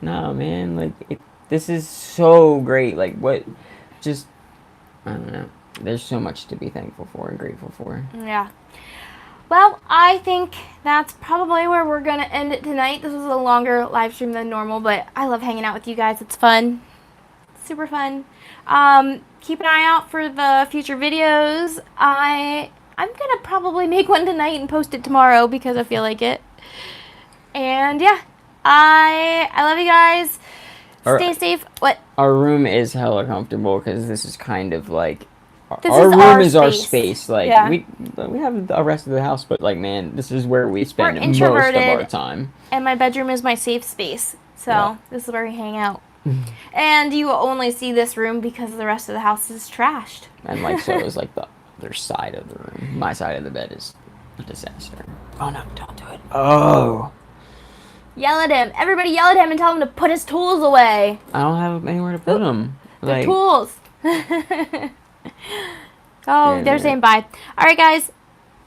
No, man. Like, this is so great. Like, what? Just, I don't know. There's so much to be thankful for and grateful for. Yeah. Well, I think that's probably where we're gonna end it tonight. This was a longer live stream than normal, but I love hanging out with you guys. It's fun. Super fun. Keep an eye out for the future videos. I'm gonna probably make one tonight and post it tomorrow because I feel like it. And yeah, I love you guys. Stay safe. What? Our room is hella comfortable because this is kind of like our room is our space. Like we have the rest of the house, but like man, this is where we spend most of our time. And my bedroom is my safe space. So this is where we hang out. And you only see this room because the rest of the house is trashed. And like so is like the other side of the room. My side of the bed is a disaster. Oh no, don't do it. Oh. Yell at him. Everybody yell at him and tell him to put his tools away. I don't have anywhere to put them. The tools. They're saying bye. All right, guys.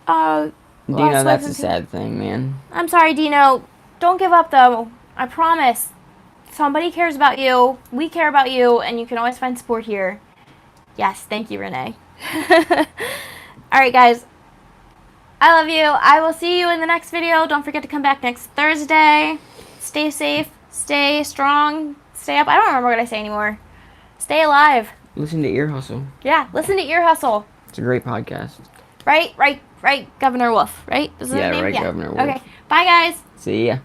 Dino, that's a sad thing, man. I'm sorry, Dino. Don't give up, though. I promise. Somebody cares about you. We care about you, and you can always find support here. Yes, thank you, Renee. All right, guys. I love you. I will see you in the next video. Don't forget to come back next Thursday. Stay safe. Stay strong. Stay up. I don't remember what I say anymore. Stay alive. Listen to Ear Hustle. Yeah, listen to Ear Hustle. It's a great podcast. Right, Governor Wolf, right? Is that the name? Right, Governor Wolf. Okay, bye, guys. See ya.